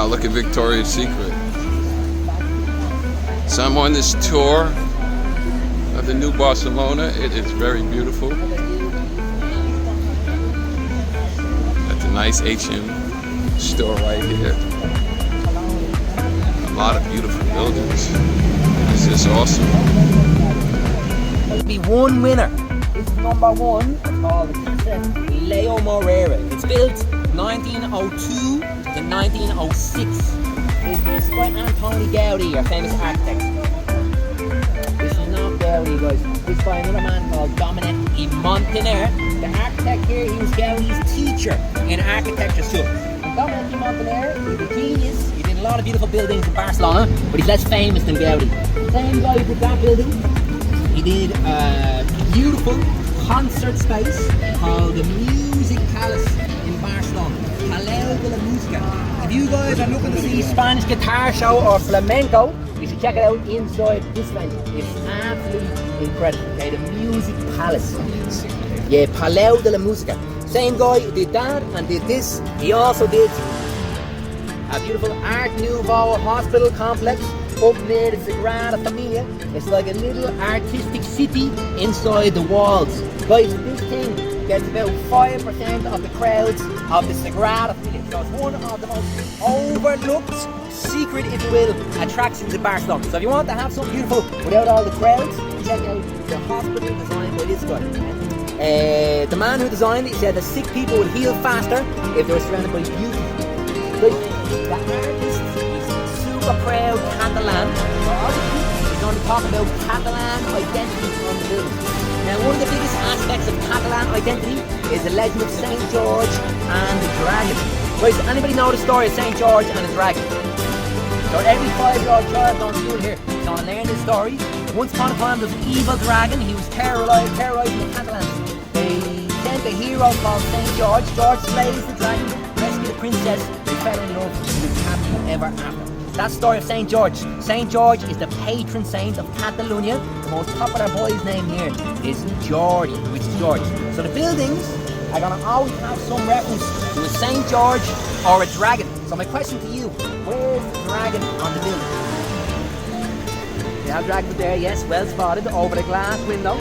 Wow, look at Victoria's Secret. So I'm on this tour of the new Barcelona. It is very beautiful. That's a nice H&M store right here. A lot of beautiful buildings. This is awesome. There'll be one winner. This is number one. It's called the Leo Morera. It's built 1902 to 1906. It's this by Antoni Gaudi, our famous architect. This is not Gaudi, guys. This is by another man called Dominic I Montaner. The architect here, he was Gaudi's teacher in architecture school. Dominic I Montaner, he's a genius. He did a lot of beautiful buildings in Barcelona, but he's less famous than Gaudi. Same guy who did that building. He did a beautiful concert space called the Music Palace in Barcelona. Palau de la Música. If you guys are looking to see Spanish guitar show or flamenco, you should check it out inside this venue. It's absolutely incredible. Okay, the Music Palace. Yeah, Palau de la Música. Same guy who did that and did this. He also did a beautiful Art Nouveau hospital complex up near the Sagrada Familia. It's like a little artistic city inside the walls. Guys, this thing gets about 5% of the crowds of the Sagrada Familia. So it's one of the most overlooked, secret, if you will, attractions in Barcelona. So if you want to have something beautiful without all the crowds, check out the hospital designed by this guy. The man who designed it said that sick people would heal faster if they were surrounded by beauty. Like, the artist is super proud Catalan. So obviously, he's going to talk about Catalan identity on the building. Now, one of the biggest aspects of Catalan identity is the legend of St. George and the dragon. Guys, anybody know the story of St. George and the dragon? So every 5-year-old child going to school here is going to learn this story. Once upon a time, there was an evil dragon. He was terrorizing the Catalans. They sent a hero called St. George. George slays the dragon, rescues the princess, they fell in love, and lived happily ever after. That's the story of St. George. St. George is the patron saint of Catalonia. The most popular boy's name here is Jordi, which is George. So the buildings are going to always have some reference to a St. George or a dragon. So my question to you, where's the dragon on the building? You have dragons there, yes, well spotted, over the glass window.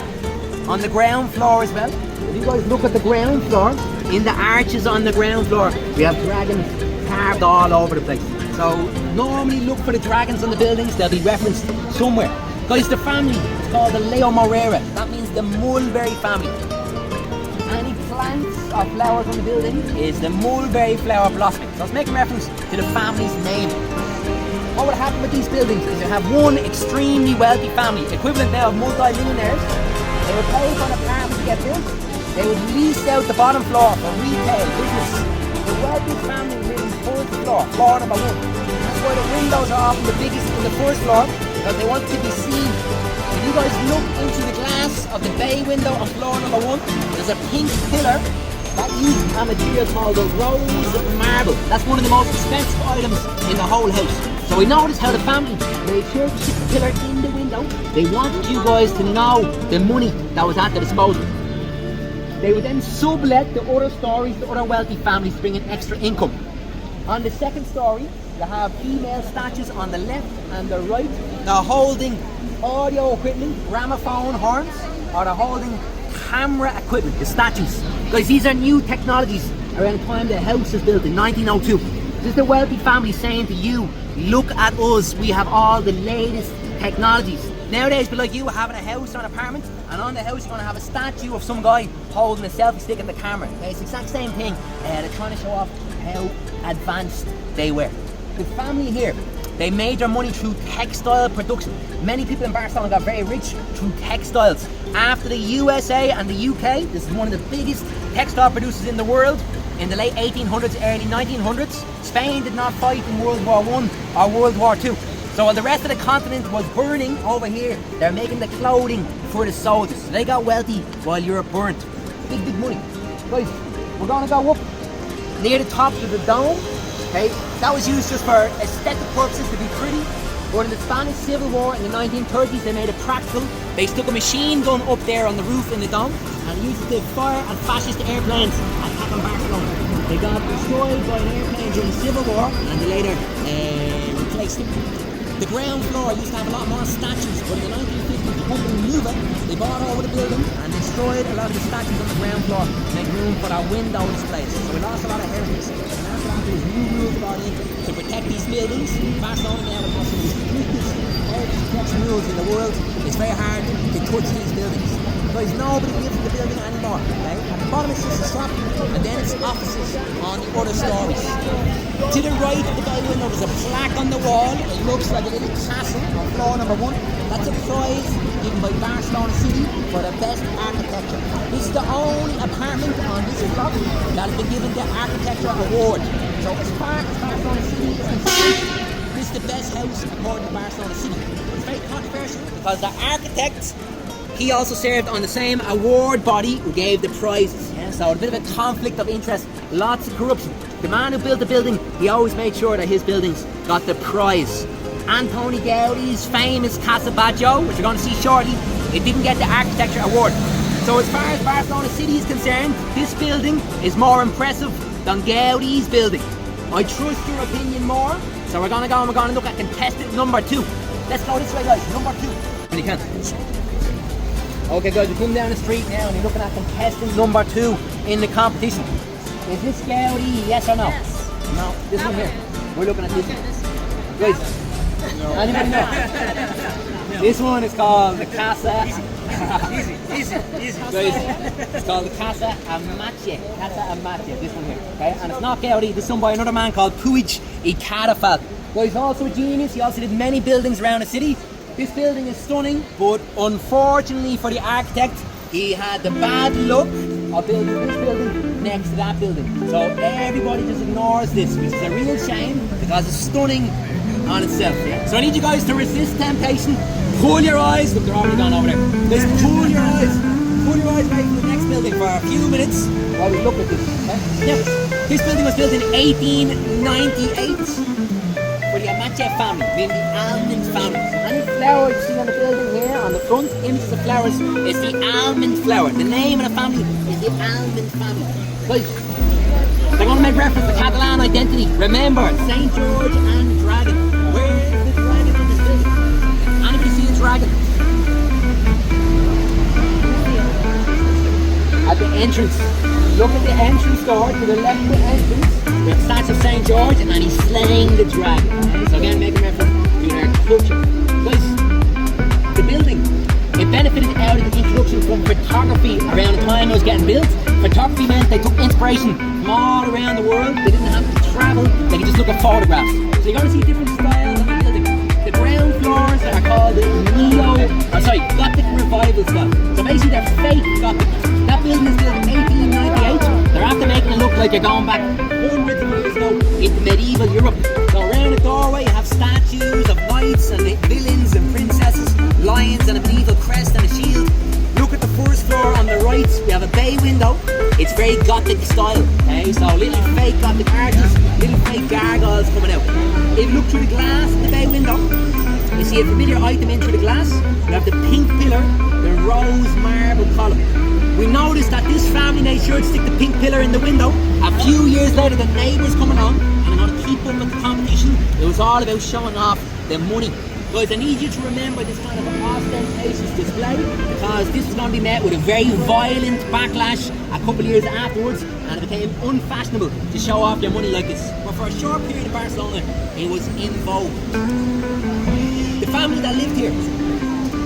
On the ground floor as well. If you guys look at the ground floor, in the arches on the ground floor, we have dragons carved all over the place. So normally look for the dragons on the buildings, they'll be referenced somewhere. Guys, the family is called the Leo Morera. That means the mulberry family. Any plants or flowers on the building is the mulberry flower blossoming. So it's making reference to the family's name. What would happen with these buildings is you have one extremely wealthy family, equivalent now of multi-millionaires. They would pay for an apartment to get built. They would lease out the bottom floor for retail, business. The wealthy family live in the first floor, floor number one. That's why the windows are often the biggest in the first floor, because they want to be seen. If you guys look into the glass of the bay window on floor number one, there's a pink pillar that uses a material called the rose marble. That's one of the most expensive items in the whole house. So we notice how the family made sure to stick the pillar in the window. They wanted you guys to know the money that was at their disposal. They would then sublet the other stories to other wealthy families, bringing extra income. On the second story, you have female statues on the left and the right. They're holding audio equipment, gramophone horns, or they're holding camera equipment, the statues. Guys, these are new technologies around the time the house was built in 1902. This is the wealthy family saying to you, look at us, we have all the latest technologies. Nowadays, people like you having a house or an apartment, and on the house you're going to have a statue of some guy holding a selfie stick in the camera. Okay, it's the exact same thing. They're trying to show off how advanced they were. The family here, they made their money through textile production. Many people in Barcelona got very rich through textiles. After the USA and the UK, this is one of the biggest textile producers in the world. In the late 1800s, early 1900s, Spain did not fight in World War I or World War II. So while the rest of the continent was burning over here, they're making the clothing for the soldiers. So they got wealthy while Europe burnt. Big, big money. Guys, we're going to go up near the top of the dome. Okay, that was used just for aesthetic purposes to be pretty. But in the Spanish Civil War in the 1930s, they made it practical. They stuck a machine gun up there on the roof in the dome and used it to fire and fascist airplanes attack on Barcelona. They got destroyed by an airplane during the Civil War, and they later replaced them. The ground floor used to have a lot more statues, but in the 1950s, the company Nuva, they bought over the building and destroyed a lot of the statues on the ground floor to make room for our window displays. So we lost a lot of heritage. And after that, there was new rules brought in to protect these buildings. Barcelona now has some of the strictest heritage protection rules in the world. It's very hard to touch these buildings. Because nobody lives in the building anymore. Right? At the bottom it's just a shop, and then it's offices on the other stories. To the right of the bay window there's a plaque on the wall. It looks like a little castle on floor number 1. That's a prize given by Barcelona City for the best architecture. This is the only apartment on this block that has been given the architecture award. So as far as Barcelona City is concerned, this is the best house according to Barcelona City. It's very controversial because the architect, he also served on the same award body who gave the prizes. Yeah? So a bit of a conflict of interest, lots of corruption. The man who built the building, he always made sure that his buildings got the prize. Antoni Gaudi's famous Casa Batlló, which you're going to see shortly, it didn't get the architecture award. So as far as Barcelona City is concerned, this building is more impressive than Gaudi's building. I trust your opinion more, so we're going to go and we're going to look at contestant number 2. Let's go this way, guys, number 2. When you can. Okay guys, we're coming down the street now and you're looking at contestant number 2 in the competition. Is this Gaudi, yes or no? Yes. No, this one here. We're looking at this one. Guys, anybody know? This one is called the Casa. Easy. Guys, it's called the Casa Amache. Casa Amache, this one here. Okay? And it's not Gaudi, this one by another man called Puig y Cadafal. Guys, also a genius, he also did many buildings around the city. This building is stunning, but unfortunately for the architect, he had the bad luck of building this building next to that building. So everybody just ignores this, which is a real shame because it's stunning on itself. Yeah? So I need you guys to resist temptation. Pull your eyes. Look, they're already gone over there. Just pull your eyes. Pull your eyes away from the next building for a few minutes while we look at this. Okay? Now, this building was built in 1898. For the Amache family, meaning the almond family. So any flower you see on the building here, on the front images of flowers, is the almond flower. The name of the family is the almond family. Guys, they're going to make reference to Catalan identity. Remember, St. George and Dragon. Where's the dragon in this building? Anybody see a dragon? At the entrance. Look at the entrance door to the left of the entrance. We have a statue of St. George and he's slaying the dragon. So again, making reference to their culture. Guys, the building, it benefited out of the introduction from photography around the time it was getting built. Photography meant they took inspiration from all around the world. They didn't have to travel, they could just look at photographs. So you're going to see different styles of the building. The ground floors are called the Gothic revival style. So basically they're fake Gothic. That building is built in 1898. They're after making it look like you're going back hundreds of years ago into medieval Europe. So around the doorway you have statues of knights and villains and princesses, lions and a medieval crest and a shield. Look at the first floor on the right, we have a bay window. It's very Gothic style, okay? So little fake Gothic arches, little fake gargoyles coming out. If you look through the glass in the bay window, you see a familiar item in through the glass. You have the pink pillar, the rose marble column. We noticed that this family made sure to stick the pink pillar in the window. A few years later, the neighbours coming on, and I'm going to keep up with the competition. It was all about showing off the money. Guys, I need you to remember this kind of ostentatious display because this was going to be met with a very violent backlash a couple of years afterwards, and it became unfashionable to show off your money like this. But for a short period in Barcelona, it was in vogue. The family that lived here,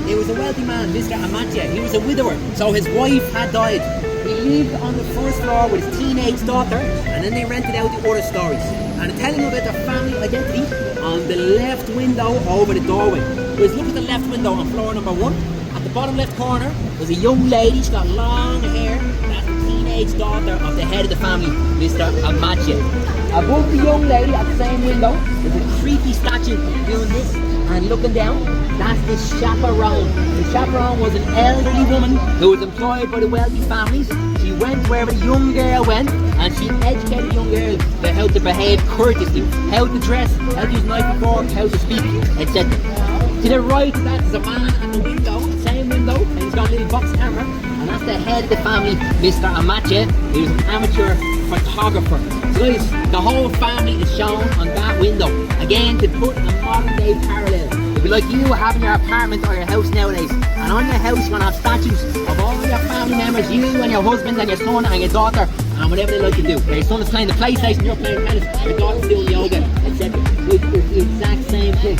it was a wealthy man, Mr. Amache. He was a widower, so his wife had died. He lived on the first floor with his teenage daughter, and then they rented out the other stories. And I'm telling you about their family identity on the left window over the doorway. Guys, look at the left window on floor number 1. At the bottom left corner, there's a young lady. She's got long hair. That's the teenage daughter of the head of the family, Mr. Amache. Above the young lady at the same window, there's a creepy statue doing this and looking down. That's the chaperone. The chaperone was an elderly woman who was employed by the wealthy families. She went wherever the young girl went, and she educated young girls about how to behave courteously, how to dress, how to use knife and fork, how to speak, etc. To the right of that is a man at the window, the same window, and he's got a little box camera, and that's the head of the family, Mr. Amache. He was an amateur photographer. Guys, the whole family is shown on that window. Again, to put a modern day parallel. It'd be like you having your apartment or your house nowadays. And on your house, you're going to have statues of all your family members, you and your husband and your son and your daughter, and whatever they like to do. Your son is playing the PlayStation, you're playing tennis, your daughter's doing yoga, etc. It's the exact same thing.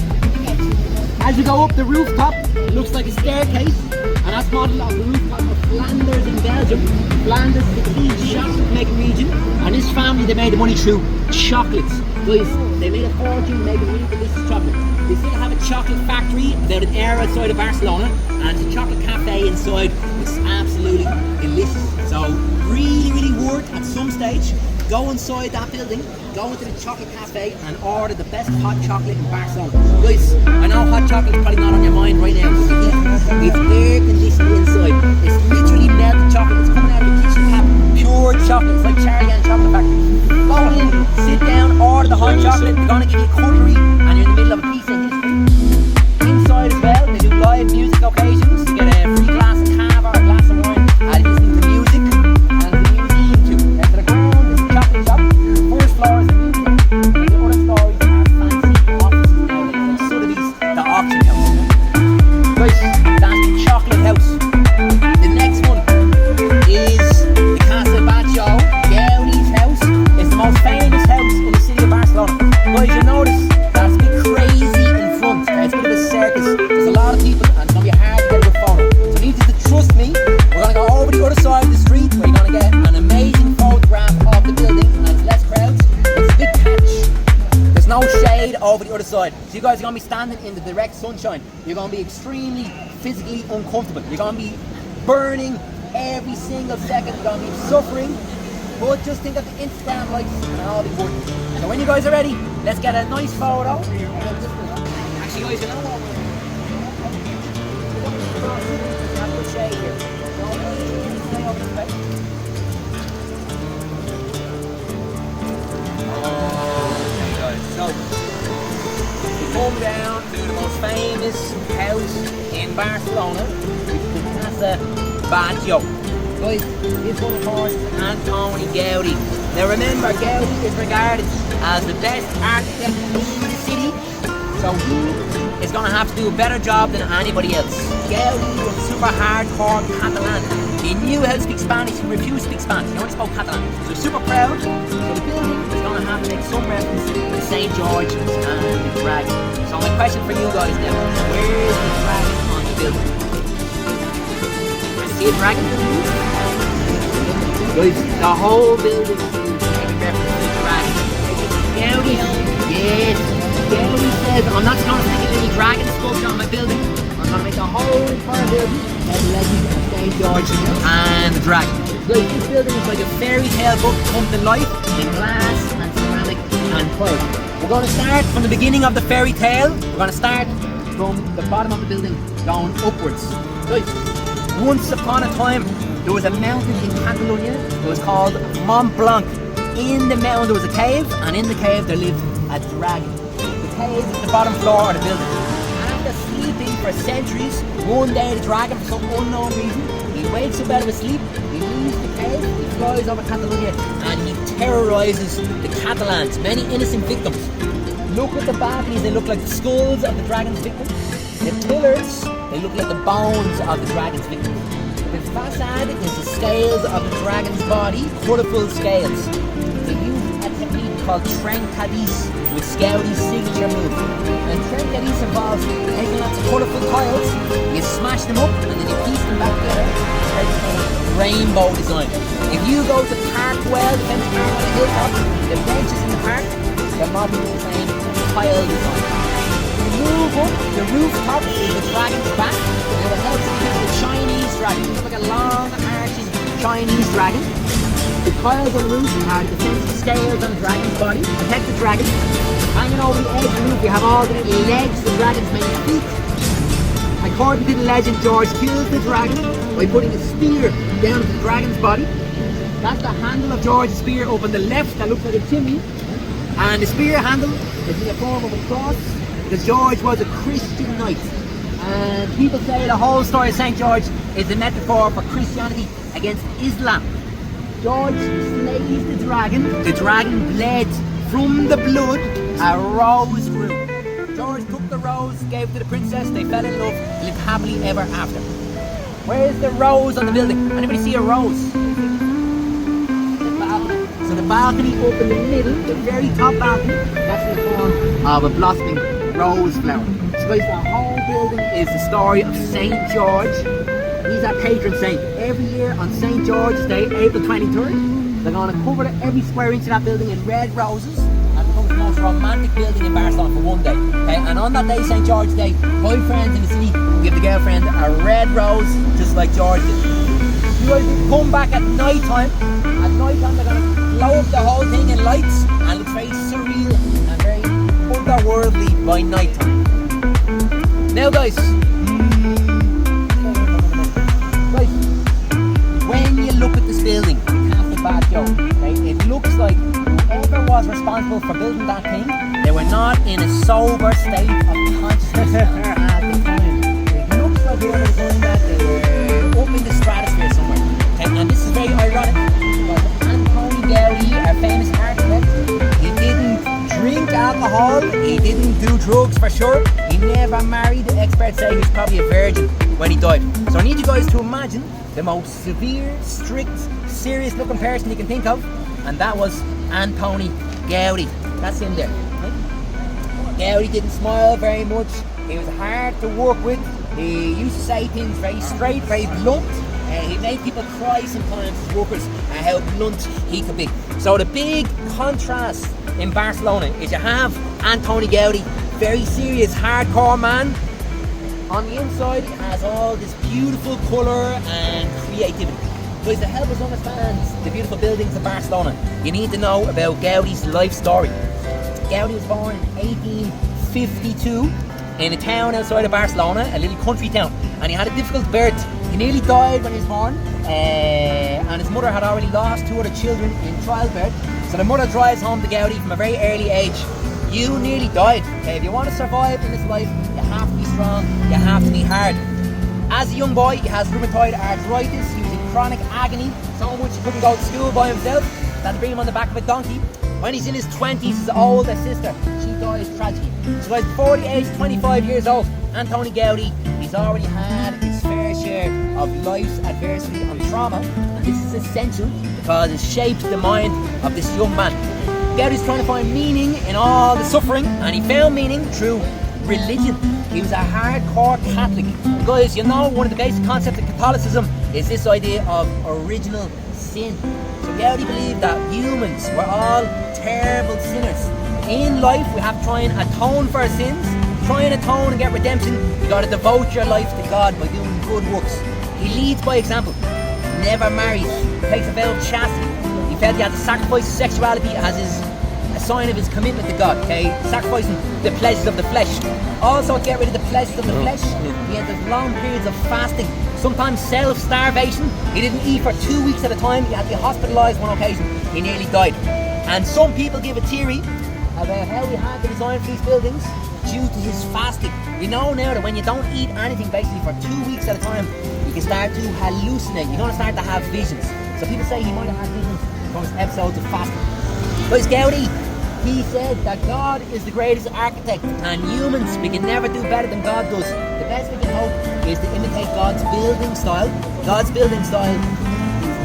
As you go up the rooftop, it looks like a staircase, and that's modelled off the rooftop of Flanders in Belgium. Flanders is the key chocolate making region, and this family, they made the money through chocolates. Guys, they made a fortune making money for this chocolate. They still have a chocolate factory about an hour outside of Barcelona, and it's a chocolate cafe inside. It's absolutely delicious. So really, really worth at some stage, go inside that building, go into the chocolate cafe and order the best hot chocolate in Barcelona. Guys, I know hot chocolate is probably not on your mind right now, but it's air conditioned inside. It's literally melted chocolate. It's coming out of the kitchen tap. Pure chocolate. It's like Charlie and Chocolate Factory. Go in, sit down, order the hot chocolate. They're going to give you cutlery and you're in the middle of a piece of history. Inside as well, they do live music occasions. You get a free glass of cava or a glass of wine and listening to music. And the museum too. Down to the ground is the chocolate shop. First floor is the museum. And the other stories are fancy offices nowadays like Sotheby's, the auction house. Right, that's the chocolate house. The next one is the Casa Batlló, Gaudi's house. It's the most famous house in the city of Barcelona. Guys, you'll notice that's a bit crazy in front. It's a bit of a circus. There's a lot of people and it's going to be hard to get a good photo. So you need to trust me. We're going to go over the other side of the street where you're going to get an amazing photograph of the building and it's less crowds. It's a big patch. There's no shade over the other side. So you guys are going to be standing in the direct sunshine. You're going to be extremely physically uncomfortable. You're going to be burning every single second. You're going to be suffering. But just think of the Instagram likes and all the work. So when you guys are ready, let's get a nice photo. Actually guys, you know what? Have a good shade here. Stay over this way. Okay guys, so we come down to the most famous house in Barcelona, which is the Casa Batlló. Guys, this one of course is Antoni Gaudi. Now remember, Gaudi is regarded as the best architect in the city, so he is going to have to do a better job than anybody else. Gaudi was super hardcore Catalan. He knew how to speak Spanish, he refused to speak Spanish, he only spoke Catalan. So he's super proud, so the building is going to have to make some reference to St. George and the dragon. So my question for you guys now, where is the dragon on the building? See a dragon? Guys, the whole building is making reference to the dragon. Gaudi, yes, Gaudi says, I'm not going to stick a little dragon sculpture on my building. I'm going to make the whole entire building as a legend of St. George and the dragon. Guys, this building is like a fairy tale book come to life in glass and ceramic and tile. We're going to start from the beginning of the fairy tale. We're going to start from the bottom of the building going upwards. Guys, once upon a time, there was a mountain in Catalonia. It was called Mont Blanc. In the mountain there was a cave, and in the cave there lived a dragon. The cave is the bottom floor of the building. After sleeping for centuries, one day the dragon, for some unknown reason, he wakes up out of his sleep, he leaves the cave, he flies over Catalonia, and he terrorizes the Catalans, many innocent victims. Look at the balconies, they look like the skulls of the dragon's victims. The pillars, they look like the bones of the dragon's victims. The façade is the scales of the dragon's body, colourful scales. They use a technique called trencadís, with Gaudi's signature move. And trencadís involves taking lots of colourful tiles, you smash them up, and then you piece them back together to create a rainbow design. If you go to Park Well, the famous park on the hilltop, the benches in the park, they're modeled the same tile design. Move up, the rooftop is the dragon's back. Now it helps to keep the Chinese dragon. It's like a long, arching Chinese dragon. The tiles on the roof are the defensive scales on the dragon's body, protect the dragon. Hanging over the edge of the roof, you have all the little legs the dragon's made feet. According to the legend, George killed the dragon by putting a spear down the dragon's body. That's the handle of George's spear up on the left that looks like a chimney. And the spear handle is in the form of a cross, because George was a Christian knight. And people say the whole story of St. George is a metaphor for Christianity against Islam. George slayed the dragon bled from the blood, a rose grew. George took the rose, gave it to the princess, they fell in love, and lived happily ever after. Where's the rose on the building? Anybody see a rose? The balcony. So the balcony up in the middle, the very top balcony, that's in the form of a blossoming rose flower. So guys, the whole building is the story of St. George. He's our patron saint. Every year on St. George's Day, April 23rd, they're going to cover every square inch of that building in red roses. The most romantic building in Barcelona for one day. Okay? And on that day, St. George's Day, boyfriends in the city give the girlfriend a red rose, just like George did. You guys come back at night time. At night time, they're going to blow up the whole thing in lights, and it looks very surreal and very otherworldly by night time. Now, guys, when you look at this building, you can't be bad joke. Okay? It looks like whoever was responsible for building that thing, they were not in a sober state of consciousness at the time. It looks like whoever was doing that, they were up in the stratosphere somewhere. Okay? And this is very ironic because Antoni Gaudi, our famous architect, he didn't drink alcohol, he didn't do drugs for sure, he never married. Experts say he was probably a virgin when he died. So I need you guys to imagine the most severe, strict, serious looking person you can think of, and that was Antoni Gaudi. That's him there. Right? Gaudi didn't smile very much. He was hard to work with. He used to say things very straight, very blunt. He made people cry sometimes as workers at how blunt he could be. So the big contrast in Barcelona is you have Antoni Gaudi, very serious, hardcore man. On the inside, it has all this beautiful colour and creativity. Guys, to help us understand the beautiful buildings of Barcelona, you need to know about Gaudi's life story. Gaudi was born in 1852 in a town outside of Barcelona, a little country town, and he had a difficult birth. He nearly died when he was born, and his mother had already lost 2 other children in childbirth. So the mother drives home to Gaudi from a very early age. You nearly died. Okay? If you want to survive in this life, you have to be strong, you have to be hard. As a young boy, he has rheumatoid arthritis. He was in chronic agony, so much he couldn't go to school by himself. They had to bring him on the back of a donkey. When he's in his 20s, his older sister, she dies tragically. So guys, before the age of 25 years old, Antoni Gaudi, he's already had his fair share of life's adversity and trauma. And this is essential because it shapes the mind of this young man. Gaudi's trying to find meaning in all the suffering, and he found meaning through religion. He was a hardcore Catholic. Guys, you know one of the basic concepts of Catholicism is this idea of original sin. So Gaudi believed that humans were all terrible sinners. In life, we have to try and atone for our sins, try and atone and get redemption. You got to devote your life to God by doing good works. He leads by example, never marries, takes a vow of chastity. He felt he had to sacrifice sexuality as a sign of his commitment to God, okay? Sacrificing the pleasures of the flesh. Also, to get rid of the pleasures of the flesh, he had those long periods of fasting, sometimes self-starvation. He didn't eat for 2 weeks at a time. He had to be hospitalised one occasion. He nearly died. And some people give a theory about how he had to design for these buildings due to his fasting. We know now that when you don't eat anything basically for 2 weeks at a time, you can start to hallucinate. You're going to start to have visions. So people say he might have had visions from his episodes of fasting. But it's Gaudi. He said that God is the greatest architect, and humans, we can never do better than God does. The best we can hope is to imitate God's building style. God's building style is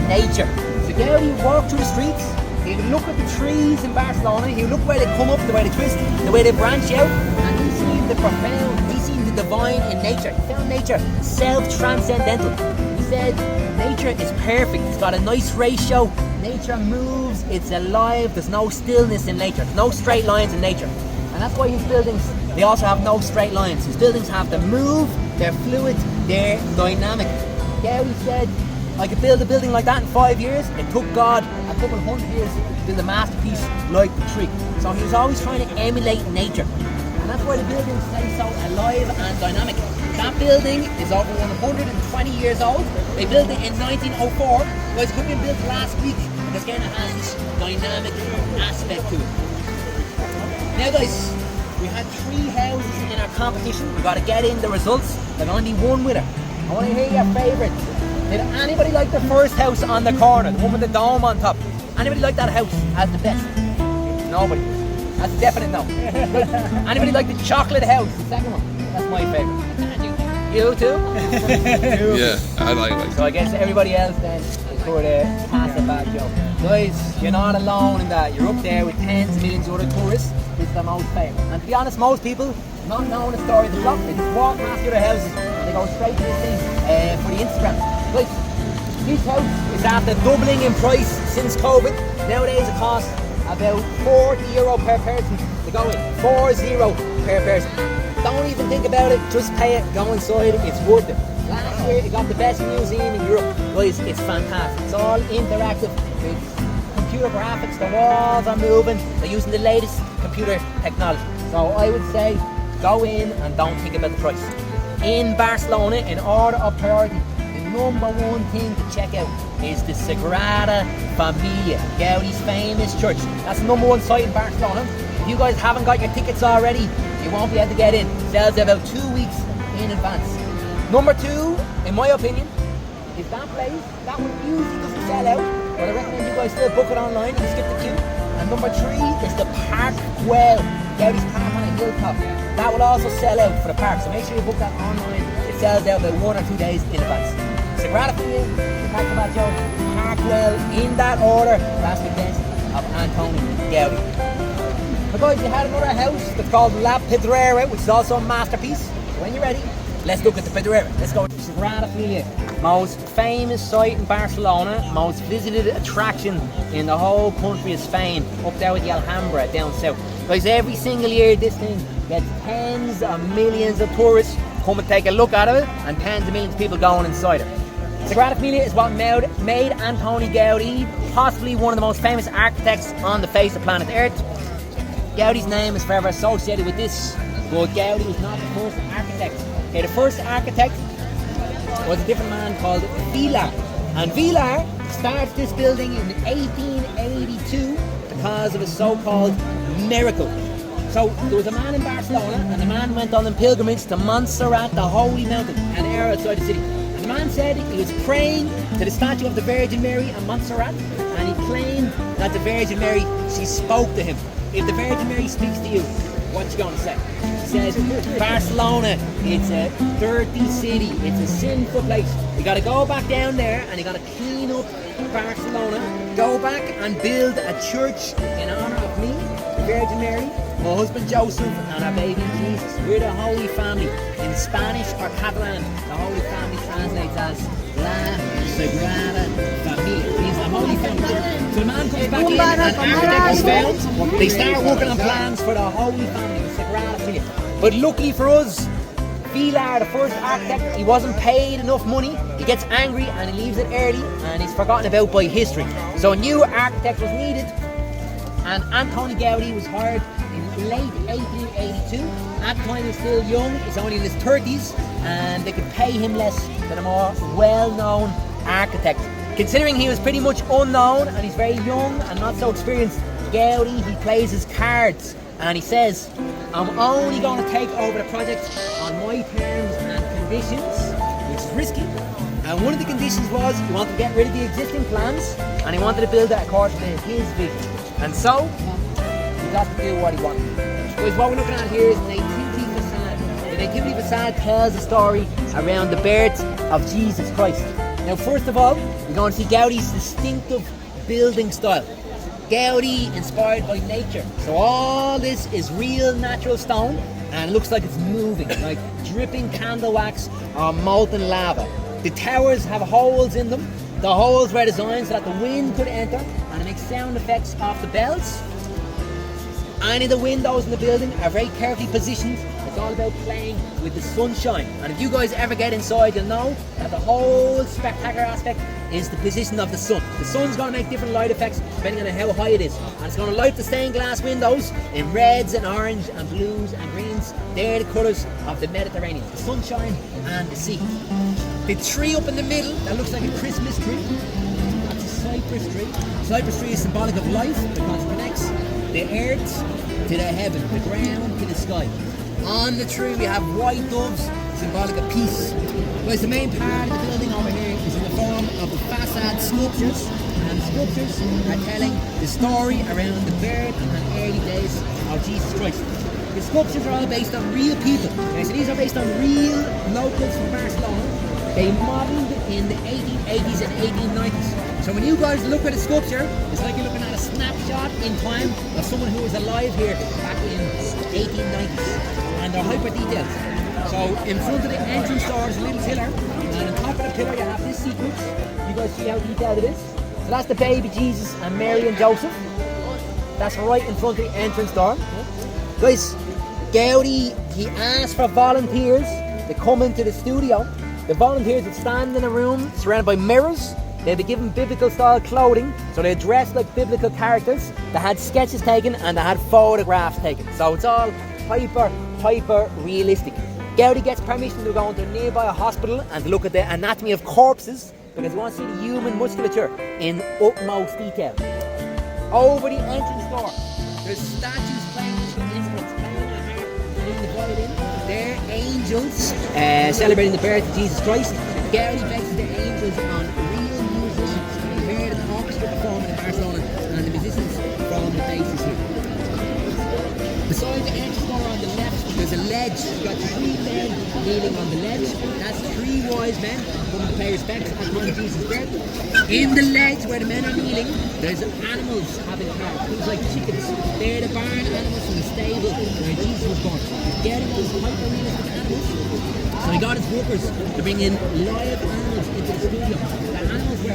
nature. So Gaudi walked through the streets. He would look at the trees in Barcelona. He would look where they come up, the way they twist, the way they branch out, and he seen the profound, he seen the divine in nature. He found nature self-transcendental. He said nature is perfect. It's got a nice ratio. Nature moves, it's alive, there's no stillness in nature, there's no straight lines in nature. And that's why his buildings, they also have no straight lines. His buildings have to move, they're fluid, they're dynamic. Gaudi said, I could build a building like that in 5 years. It took God a couple of 100 years to build a masterpiece like the tree. So he was always trying to emulate nature. And that's why the buildings stay so alive and dynamic. That building is over 120 years old. They built it in 1904. Guys, it could have been built last week because again it has this dynamic aspect to it. Now guys, we had 3 houses in our competition. We got to get in the results. There's only one winner. I want to hear your favourite Did anybody like the first house on the corner, the one with the dome on top? Anybody like that house as the best? Nobody. That's a definite no. Anybody like the chocolate house, the second one? That's my favourite. You too? Yeah, I like it. So I guess everybody else then is sort of pass it back, Joe. Guys, you're not alone in that. You're up there with tens of millions of other tourists. This is the most famous. And to be honest, most people not knowing the story of the block, they just walk past the other houses and they go straight to this thing for the Instagram. Guys, this house is after doubling in price since COVID. Nowadays it costs about €40 per person to go in. 40 per person. Don't even think about it, just pay it, go inside, it's worth it. Last year it got the best museum in Europe. Guys, it's fantastic. It's all interactive. It's computer graphics, the walls are moving, they're using the latest computer technology. So I would say, go in and don't think about the price. In Barcelona, in order of priority, the number one thing to check out is the Sagrada Familia, Gaudi's famous church. That's the number one site in Barcelona. If you guys haven't got your tickets already, you won't be able to get in. It sells about 2 weeks in advance. Number two, in my opinion, is that place. That one usually doesn't sell out, but I recommend you guys still book it online and skip the queue. And number three is the Park Well, Gaudi's park on a hilltop. That will also sell out for the park, so make sure you book that online. It sells out about 1 or 2 days in advance. Sagrada Familia, Park Well, in that order, that's the best of Antoni Gaudi. But guys, you had another house that's called La Pedrera, which is also a masterpiece. So when you're ready, let's look at the Pedrera. Let's go. Sagrada Familia, most famous site in Barcelona, most visited attraction in the whole country of Spain, up there with the Alhambra down south. Guys, every single year this thing gets tens of millions of tourists come and take a look at it, and tens of millions of people going inside it. Sagrada Familia is what made Antoni Gaudi possibly one of the most famous architects on the face of planet Earth. Gaudi's name is forever associated with this, but Gaudi was not the first architect. Okay, the first architect was a different man called Felip. And Felip started this building in 1882 because of a so-called miracle. So there was a man in Barcelona, and the man went on a pilgrimage to Montserrat, the holy mountain, an area outside the city. And the man said he was praying to the statue of the Virgin Mary at Montserrat, and he claimed that the Virgin Mary, she spoke to him. If the Virgin Mary speaks to you, what you gonna say? He says, Barcelona, it's a dirty city, it's a sinful place. You gotta go back down there and you gotta clean up Barcelona, go back and build a church in honor of me, the Virgin Mary, my husband Joseph, and our baby Jesus. We're the Holy Family. In Spanish or Catalan, the Holy Family translates as La Sagrada Familia. It means the Holy Family. So the man comes back in and architect is found. They start working on plans for the Holy Family, the Sagrada Familia. But luckily for us, Felip, the first architect, he wasn't paid enough money. He gets angry and he leaves it early, and he's forgotten about by history. So a new architect was needed, and Antoni Gaudi was hired in late 1882. At the time he was still young, he's only in his 30s, and they could pay him less than a more well-known architect. Considering he was pretty much unknown and he's very young and not so experienced, Gaudi, he plays his cards and he says, I'm only going to take over the project on my terms and conditions, which is risky. And one of the conditions was he wanted to get rid of the existing plans and he wanted to build it according to his vision. And so, he got to do what he wanted. Because what we're looking at here is the nativity facade. The nativity facade tells a story around the birth of Jesus Christ. Now, first of all, you're going to see Gaudi's distinctive building style. Gaudi inspired by nature. So all this is real natural stone, and it looks like it's moving, like dripping candle wax or molten lava. The towers have holes in them. The holes were designed so that the wind could enter, and it makes sound effects off the bells. Any of the windows in the building are very carefully positioned. It's all about playing with the sunshine. And if you guys ever get inside, you'll know that the whole spectacular aspect is the position of the sun. The sun's going to make different light effects depending on how high it is. And it's going to light the stained glass windows in reds and orange and blues and greens. They're the colours of the Mediterranean, the sunshine and the sea. The tree up in the middle, that looks like a Christmas tree. That's a cypress tree. Cypress tree is symbolic of life because it connects the earth to the heaven, the ground to the sky. On the tree we have white doves, symbolic of peace. Whereas the main part of the building over here is in the form of the façade sculptures, and the sculptures are telling the story around the birth and early days of Jesus Christ. The sculptures are all based on real people. Okay, so these are based on real locals from Barcelona. They modelled in the 1880s and 1890s. So when you guys look at a sculpture, it's like you're looking at a snapshot in time of someone who was alive here back in 1890s. And they're hyper detailed. So in front of the entrance door is a little pillar, and on top of the pillar you have this sequence. You guys see how detailed it is? So that's the baby Jesus and Mary and Joseph. That's right in front of the entrance door. Guys, Gaudi, he asked for volunteers to come into the studio. The volunteers would stand in a room surrounded by mirrors. They'd be given biblical style clothing, so they dressed like biblical characters. They had sketches taken and they had photographs taken. So it's all hyper realistic. Gaudi gets permission to go into a nearby hospital and to look at the anatomy of corpses because he wants to see the human musculature in utmost detail. Over the entrance door, there's statues playing musical instruments, playing the harp, playing the violin. They're angels celebrating the birth of Jesus Christ. Gaudi bases the angels on real musicians. You heard an orchestra performing in Barcelona, and the musicians from the bases here. Beside the entrance door on the left, there's a ledge. You've got 3 men kneeling on the ledge. That's 3 wise men coming to pay respects upon Jesus' birth. In the ledge where the men are kneeling, there's animals having carved. Things like chickens. They're the barn animals from the stable where Jesus was born. He's getting those hyper-realistic animals. So he got his workers to bring in live animals into the studio. The animals were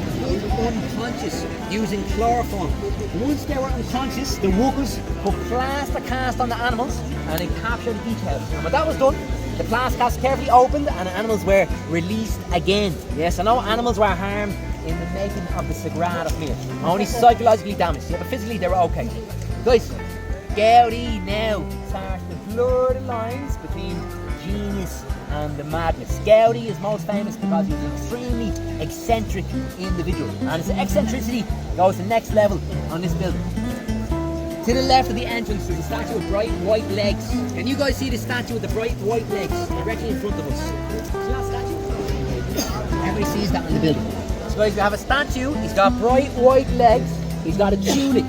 put unconscious using chloroform. Once they were unconscious, the workers put plaster cast on the animals and they captured the details. And when that was done, the plaster cast carefully opened and the animals were released again. Yes, so no animals were harmed in the making of the Sagrada Familia. Only psychologically damaged, yeah, but physically they were okay. Guys, Gaudi now starts to blur the lines between genius and the madness. Gaudi is most famous because he's an extremely eccentric individual, and his eccentricity goes to the next level on this building. To the left of the entrance there's a statue with bright white legs. Can you guys see the statue with the bright white legs directly in front of us? See that statue? Everybody sees that in the building. So guys, we have a statue, he's got bright white legs, he's got a tunic.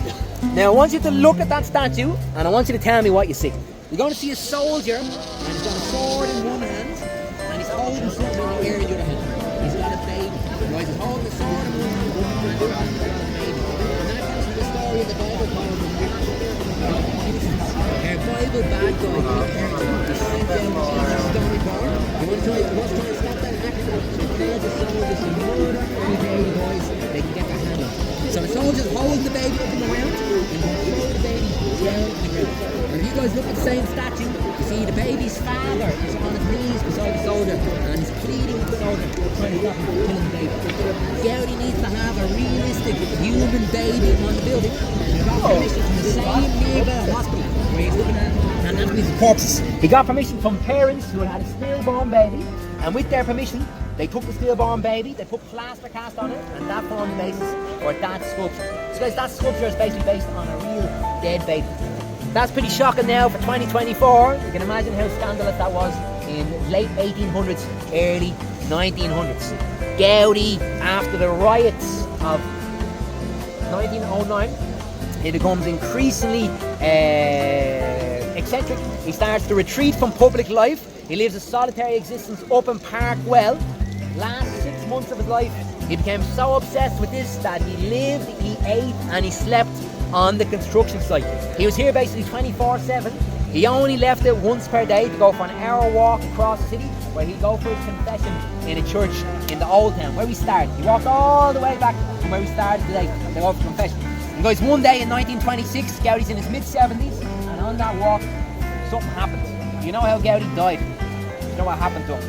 Now I want you to look at that statue and I want you to tell me what you see. You're going to see a soldier and he's got a sword in one hand and he's holding something in the air in the other hand. He's got a baby. Right, he's holding a sword in one hand and the other hand he's got a baby. And that comes from the story in the Bible called the Bible bad guy. He's sent down to Jesus' story bar. He wants to stop that accident. So he tells the soldiers to murder any baby boys they can get their hand on. So the soldiers hold the baby up in the ground and throw the baby down in the ground. And if you guys look at the same statue, you see the baby's father is on his knees beside the soldier and he's pleading with the soldier trying to stop him from killing the baby. Gaudi needs to have a realistic human baby on the building and he got permission from the same nearby hospital where he's looking at anatomies of corpses. He got permission from parents who had a stillborn baby, and with their permission they took the stillborn baby, they put plaster cast on it, and that formed the basis for that sculpture. So guys, that sculpture is basically based on a real dead baby. That's pretty shocking now for 2024. You can imagine how scandalous that was in late 1800s, early 1900s. Gaudi, after the riots of 1909, he becomes increasingly eccentric. He starts to retreat from public life. He lives a solitary existence up in Park Well. Last 6 months of his life, he became so obsessed with this that he lived, he ate, and he slept on the construction site. He was here basically 24/7. He only left it once per day to go for an hour walk across the city, where he'd go for his confession in a church in the Old Town, where we started. He walked all the way back from where we started today to go for confession. And guys, one day in 1926, Gaudi's in his mid-70s, and on that walk, something happened. You know how Gaudi died? You know what happened to him?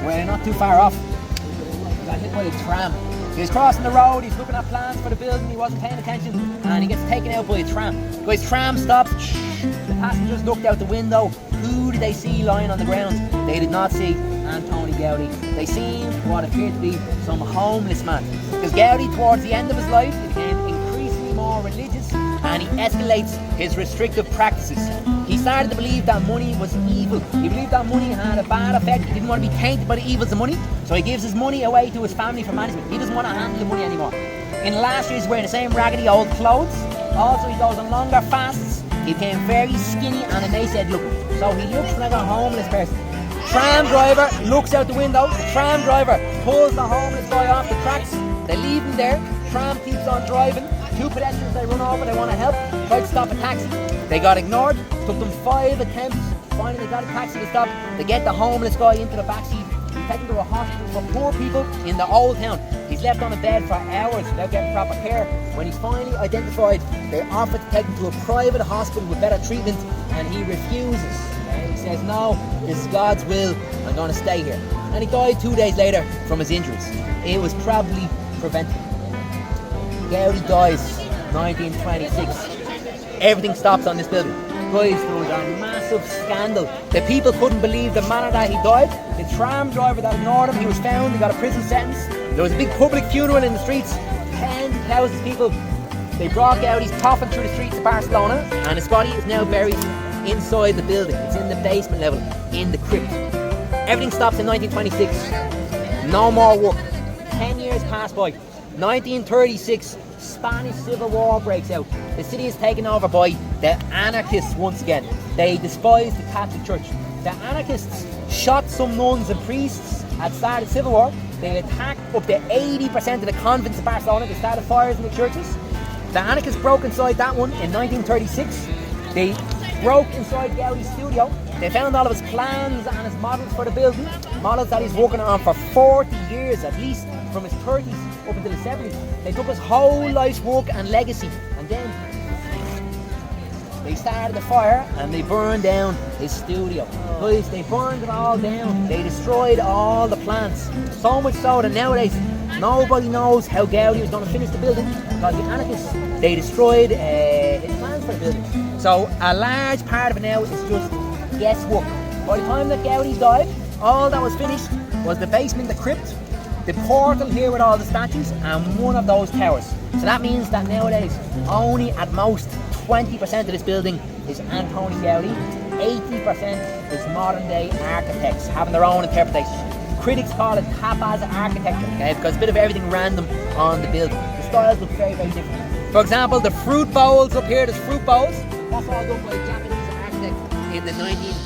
We're not too far off. He got hit by a tram. He was crossing the road, he's looking at plans for the building, he wasn't paying attention, and he gets taken out by a tram. Guys, tram stops, the passengers looked out the window. Who did they see lying on the ground? They did not see Antoni Gaudi. They seen what appeared to be some homeless man. Because Gaudi, towards the end of his life, he became increasingly more religious, and and he escalates his restrictive practices. He started to believe that money was evil. He believed that money had a bad effect. He didn't want to be tainted by the evils of money, so he gives his money away to his family for management. He doesn't want to handle the money anymore. In the last year, he's wearing the same raggedy old clothes. Also, he goes on longer fasts. He became very skinny and emaciated looking. So he looks like a homeless person. Tram driver looks out the window. The tram driver pulls the homeless guy off the tracks. They leave him there. Tram keeps on driving. Two pedestrians they run over, they want to help. Tried to stop a taxi. They got ignored. Took them 5 attempts. Finally, they got a taxi to stop. They get the homeless guy into the backseat. He's taken to a hospital for poor people in the old town. He's left on a bed for hours without getting proper care. When he's finally identified, they offer to take him to a private hospital with better treatment, and he refuses. He says, no, this is God's will, I'm going to stay here. And he died 2 days later from his injuries. It was probably preventable. Gaudi dies 1926. Everything stops on this building. Guys, there was a massive scandal. The people couldn't believe the manner that he died. The tram driver that ignored him, he was found, he got a prison sentence. There was a big public funeral in the streets. Tens of thousands of people. They brought Gaudi's coffin through the streets of Barcelona, and his body is now buried inside the building. It's in the basement level, in the crypt. Everything stops in 1926. No more work. 10 years pass by. 1936, Spanish Civil War breaks out. The city is taken over by the anarchists once again. They despise the Catholic Church. The anarchists shot some nuns and priests at the start of the Civil War. They attacked up to 80% of the convents of Barcelona. They started fires in the churches. The anarchists broke inside that one in 1936. They broke inside Gaudi's studio. They found all of his plans and his models for the building, models that he's working on for 40 years at least, from his 30s up until his 70s. They took his whole life's work and legacy, and then they started the fire and they burned down his studio. Guys, they burned it all down. They destroyed all the plans. So much so that nowadays nobody knows how Gaudi was going to finish the building, because the anarchists, they destroyed his plans for the building. So a large part of it now is just guesswork. By the time that Gaudi died, all that was finished was the basement, the crypt, the portal here with all the statues, and one of those towers. So that means that nowadays only at most 20% of this building is Antoni Gaudi. 80% is modern day architects having their own interpretation. Critics call it tapas architecture, okay, because a bit of everything random on the building. The styles look very, very different. For example, the fruit bowls up here, there's fruit bowls. That's all done by a Japanese architect in the 1990s.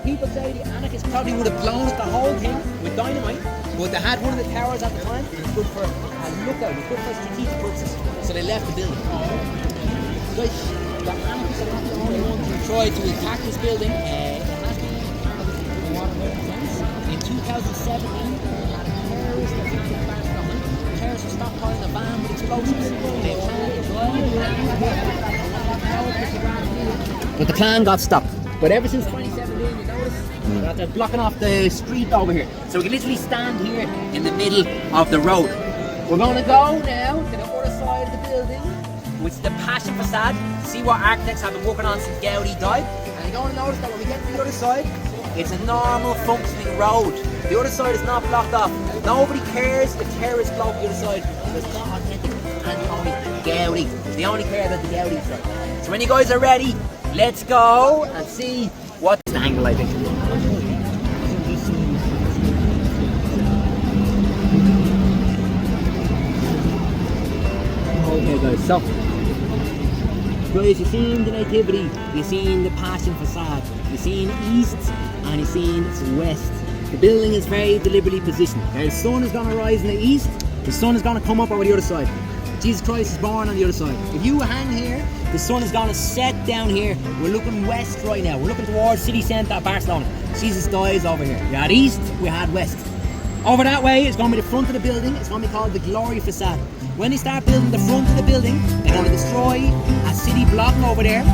People say the anarchists probably would have blown up the whole thing with dynamite, but they had one of the towers at the time. It was good for a lookout, it was good for strategic purposes, so they left the building. But the anarchists are not the only ones who tried to attack this building. It has been in 2017, had a terrorist attack in Barcelona. Terrorists were stockpiling a van with explosives. They planned to drive, but the plan got stopped. But ever since 2017, you notice that they're blocking off the street over here. So we can literally stand here in the middle of the road. We're going to go now to the other side of the building, which is the Passion Façade, see what architects have been working on since Gaudi died. And you're going to notice that when we get to the other side, it's a normal functioning road. The other side is not blocked off. Nobody cares if terrorists block the other side. It's not authentic Antoni Gaudi. They only care about the Gaudi side. So when you guys are ready, let's go and see what's the angle, I think. Okay guys, so guys, you've seen the nativity, you've seen the Passion Façade, you've seen east and you've seen west. The building is very deliberately positioned. Okay, the sun is going to rise in the east, the sun is going to come up over the other side. Jesus Christ is born on the other side. If you hang here, the sun is going to set down here. We're looking west right now. We're looking towards city centre Barcelona. Jesus dies over here. We had east, we had west. Over that way is going to be the front of the building. It's going to be called the Glory Façade. When they start building the front of the building, they're going to destroy a city block over there,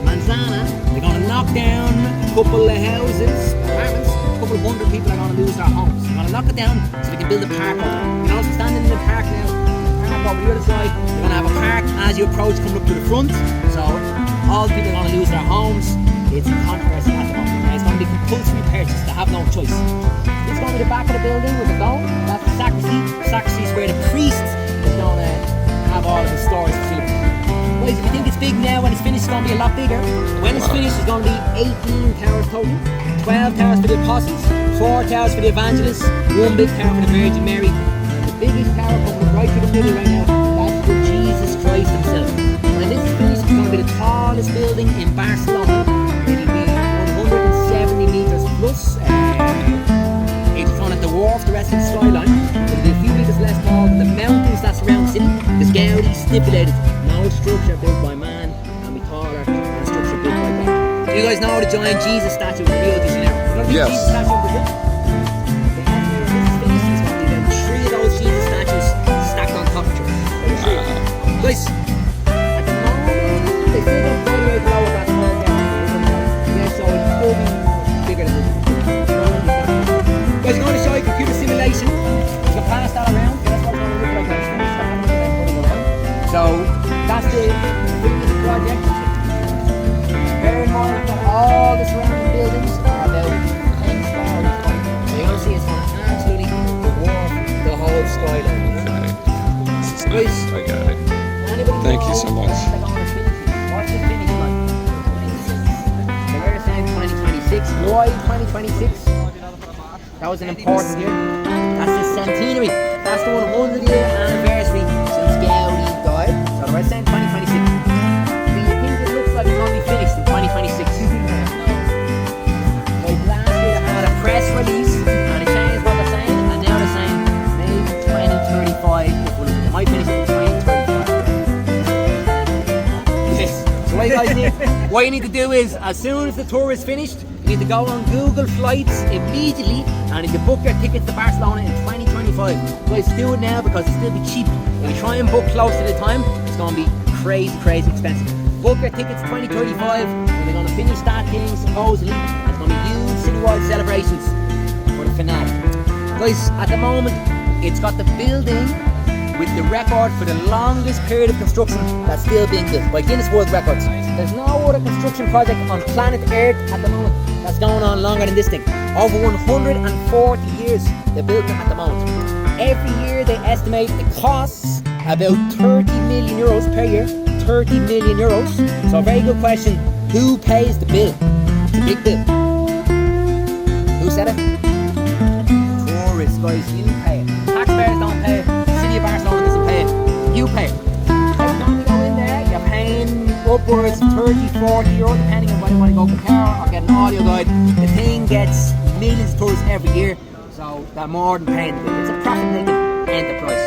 Manzana. They're going to knock down a couple of houses, apartments. A couple of hundred people are going to lose their homes. They're going to knock it down so they can build a park over there. You know, so standing in the park now, over the other side, they're going to have a park as you approach coming up to the front, so all the people are going to lose their homes. It's a controversy at the moment. It's going to be compulsory purchase, they have no choice. This is going to be the back of the building with the dome. That's the sacristy. The sacristy is where the priest is going to have all of his stores of Felip. But Guys, if you think it's big now, when it's finished, it's going to be a lot bigger. When it's finished, it's going to be 18 towers total. 12 towers for the apostles, 4 towers for the evangelists, 1 big tower for the Virgin Mary. And the biggest tower coming right through the middle right now, that's for Jesus Christ himself. When this is finished, it's going to be the tallest building in Barcelona. It'll be 170 metres plus. It's front of the wharf, the rest of the skyline. It'll be a few metres less tall than the mountains that surround the city. This Gaudi stipulated no structure built by man can be taller than a structure built by God. Do you guys know the giant Jesus statue in Rio de Janeiro? You know the Yes. Jesus statue in Brazil? They have here, this is finished, it's going to be about 3 of those Jesus statues stacked on top of each other. Guys, at the moment, they still don't quite right below that small gap. Yeah, so it will be bigger than this. Guys, I'm going to show you computer simulation. You can pass that around. That's what it's going to look like when it's finished. So that's the project. Bear in mind that all the surrounding buildings are about 10 stories high. So you're going to see it's going to absolutely dwarf the whole skyline. Guys, I got it. anybody Thank you know so much. when they're going to finish it? What's the finish like? 26. They were saying 2026. Why 2026? That was an important year. That's the centenary. That's the 100-year anniversary since Gaudi died. So the rest saying 2026. Do you think it looks like it's going to be finished in 2026? Like last year they had a press release and it changed what they're saying, and now they're saying maybe 2035. They might finish it in 2035. Yes. So what you need to do is, as soon as the tour is finished, you need to go on Google Flights immediately and you can book your tickets to Barcelona in 2025. Guys, do it now because it'll still be cheap. If you try and book close to the time, it's going to be crazy expensive. Book your tickets 2035 and they're going to finish that thing supposedly. And it's going to be huge citywide celebrations for the finale. Guys, at the moment, it's got the building with the record for the longest period of construction that's still being built by Guinness World Records. There's no other construction project on planet Earth at the moment that's going on longer than this thing. Over 140 years they're building it at the moment. Every year they estimate it costs about 30 million euros per year. 30 million euros. So a very good question. Who pays the bill? It's a big bill. Who said it? Tourists, guys, you pay it. Taxpayers don't pay it. The city of Barcelona doesn't pay it. You pay it. Every time you go in there, you're paying upwards of 30, 40 euro, depending on whether you want to go compare or get an audio guide. The thing gets millions of tourists every year, so they're more than paying the bill. It's a profit-making enterprise.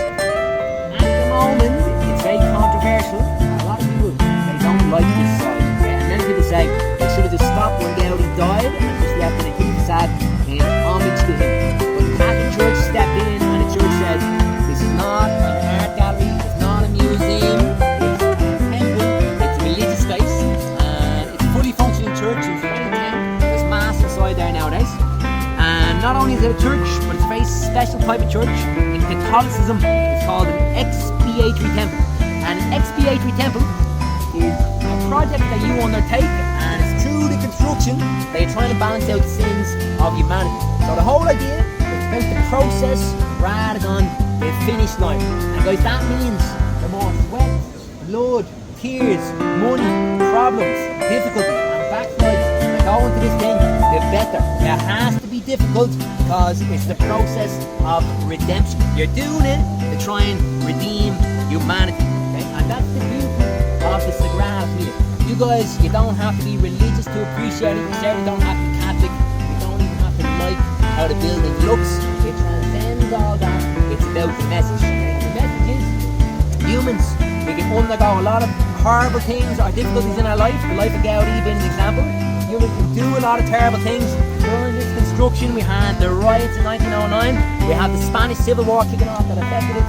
At the moment, it's very controversial. A lot of people, they don't like this side. And many people say they should have just stopped when Gaudi died and just left it in façade in homage to him. But the Catholic Church stepped in and the church said, this is not an art gallery, it's not a museum, it's a temple, it's a religious space, and it's a fully functioning church in 2010. There's mass inside there nowadays. And not only is it a church, but it's a very special type of church. In Catholicism, it's called an expiatory temple. And an expiatory temple is a project that you undertake, and it's through the construction that you're trying to balance out the sins of humanity. So the whole idea is about the process rather than the finish line. And guys, that means the more sweat, blood, tears, money, problems, difficulty, and backsliding that go into this thing, the better. It has to be difficult because it's the process of redemption. You're doing it to try and redeem humanity. Okay? And that's the beauty of the Sagrada Familia. You guys, you don't have to be religious to appreciate it. You certainly don't have to be Catholic. You don't even have to like how the building looks. It transcends all that. It's about the message. Okay? The message is humans, we can undergo a lot of horrible things or difficulties in our life. The life of Gaudi being an example. Humans can do a lot of terrible things. During this construction, we had the riots in 1909. We had the Spanish Civil War kicking off that affected it.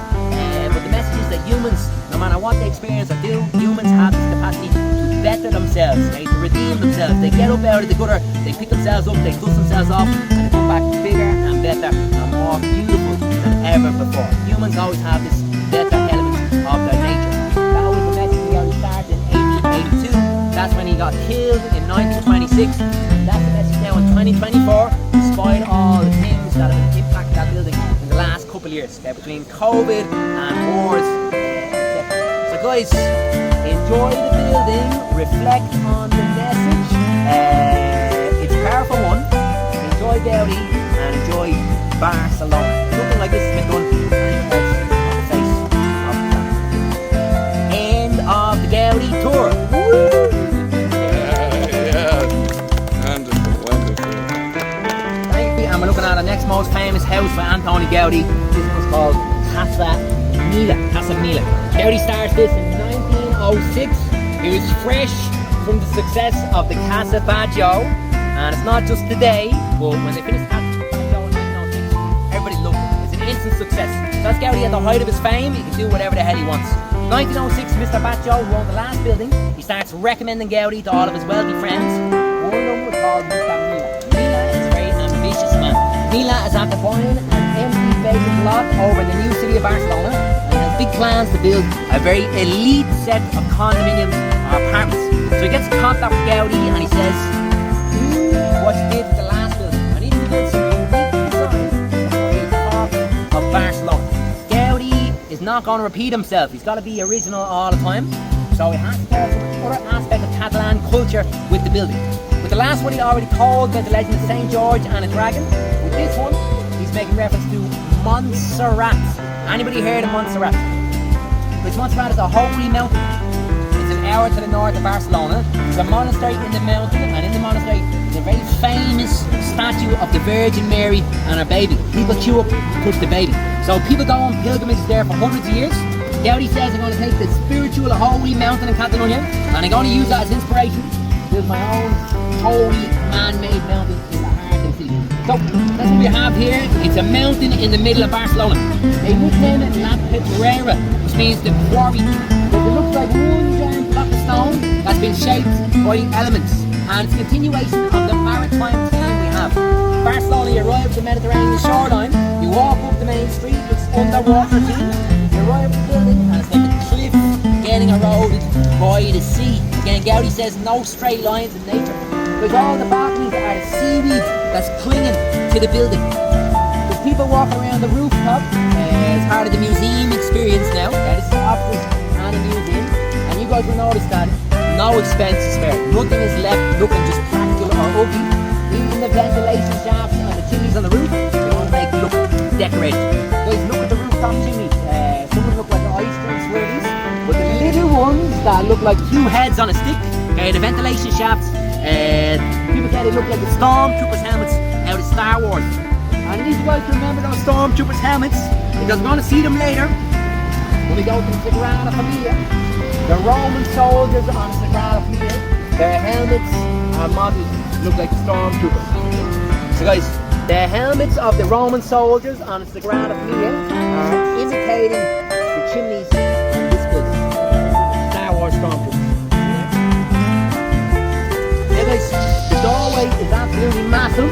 But the message is that humans, no matter what they experience or do, humans have this capacity to better themselves, okay, to redeem themselves. They get up out of the gutter, they pick themselves up, they dust themselves off, and they come back bigger and better and more beautiful than ever before. Humans always have this better element of their nature. That was the message we already started in 1882. That's when he got killed in 1926. And that's the message now in 2024, despite all the things that have impacted that building in the last couple of years, between COVID and wars, etc. So guys, enjoy the building, reflect on the message. It's a powerful one. Enjoy Gaudi and enjoy Barcelona. Nothing like this has been done anywhere else on the face of the planet. End of the Gaudi tour. Wonderful, wonderful. Thank you. And we're looking at the next most famous house by Antoni Gaudi. This one's called Casa Mila. Gaudi started this in 1906. It was fresh from the success of the Casa Baggio, and it's not just today, but when they finished Casa Baggio in 1906, everybody loved it. It's an instant success. So that's Gaudi at the height of his fame. He can do whatever the hell he wants. 1906, Mr. Baggio, who owned the last building, he starts recommending Gaudi to all of his wealthy friends. One of them was called Mr. Mila. Mila is a very ambitious man. Mila is after buying an empty vacant lot over in the new city of Barcelona, and he has big plans to build a very elite set of condominiums or apartments. So he gets in contact with Gaudi and he says, what you did with the last building, I need to build some unique designs of Barcelona. Gaudi is not going to repeat himself. He's got to be original all the time. So he has to tell some other aspect of Catalan culture with the building. With the last one he already told about the legend of St. George and a dragon. With this one, he's making reference to Montserrat. Anybody heard of Montserrat? Because Montserrat is a holy mountain. It's an hour to the north of Barcelona. It's a monastery in the mountain, and in the monastery is a very famous statue of the Virgin Mary and her baby. People queue up to touch the baby. So people go on pilgrimages there for hundreds of years. Gaudi says, I'm going to take the spiritual holy mountain in Catalonia, and I'm going to use that as inspiration to build my own holy man-made mountain in the heart of the city. So that's what we have here. It's a mountain in the middle of Barcelona. They nickname it La Pedrera, which means the quarry. But it looks like one giant block of stone that's been shaped by elements, and it's a continuation of the maritime theme we have. Barcelona, you arrive at the Mediterranean shoreline, you walk up the main street, it's underwater theme. You arrive at the building and it's like a cliff getting eroded by the sea. Again, Gaudi says no straight lines in nature. Because all the balconies are seaweed that's clinging to the building. There's people walking around the rooftop as part of the museum experience now. This is the office and a museum. And you guys will notice that no expense is spared. Nothing is left looking just practical or ugly. Even the ventilation shafts and the chimneys on the roof, they want to make it look decorated. Guys, look at the rooftop chimneys. Some of them look like ice cream swirlies, but the little ones that look like two heads on a stick, the ventilation shafts, people say they look like the stormtroopers' helmets out of Star Wars. And these guys remember those stormtroopers' helmets because we're going to see them later when we go to the Sagrada Familia. The Roman soldiers on the Sagrada Familia, their helmets are modeled look like the stormtroopers. So guys, the helmets of the Roman soldiers on the Sagrada Familia are indicating the chimneys on this building. Star Wars stormtroopers. Now guys, the doorway is absolutely massive,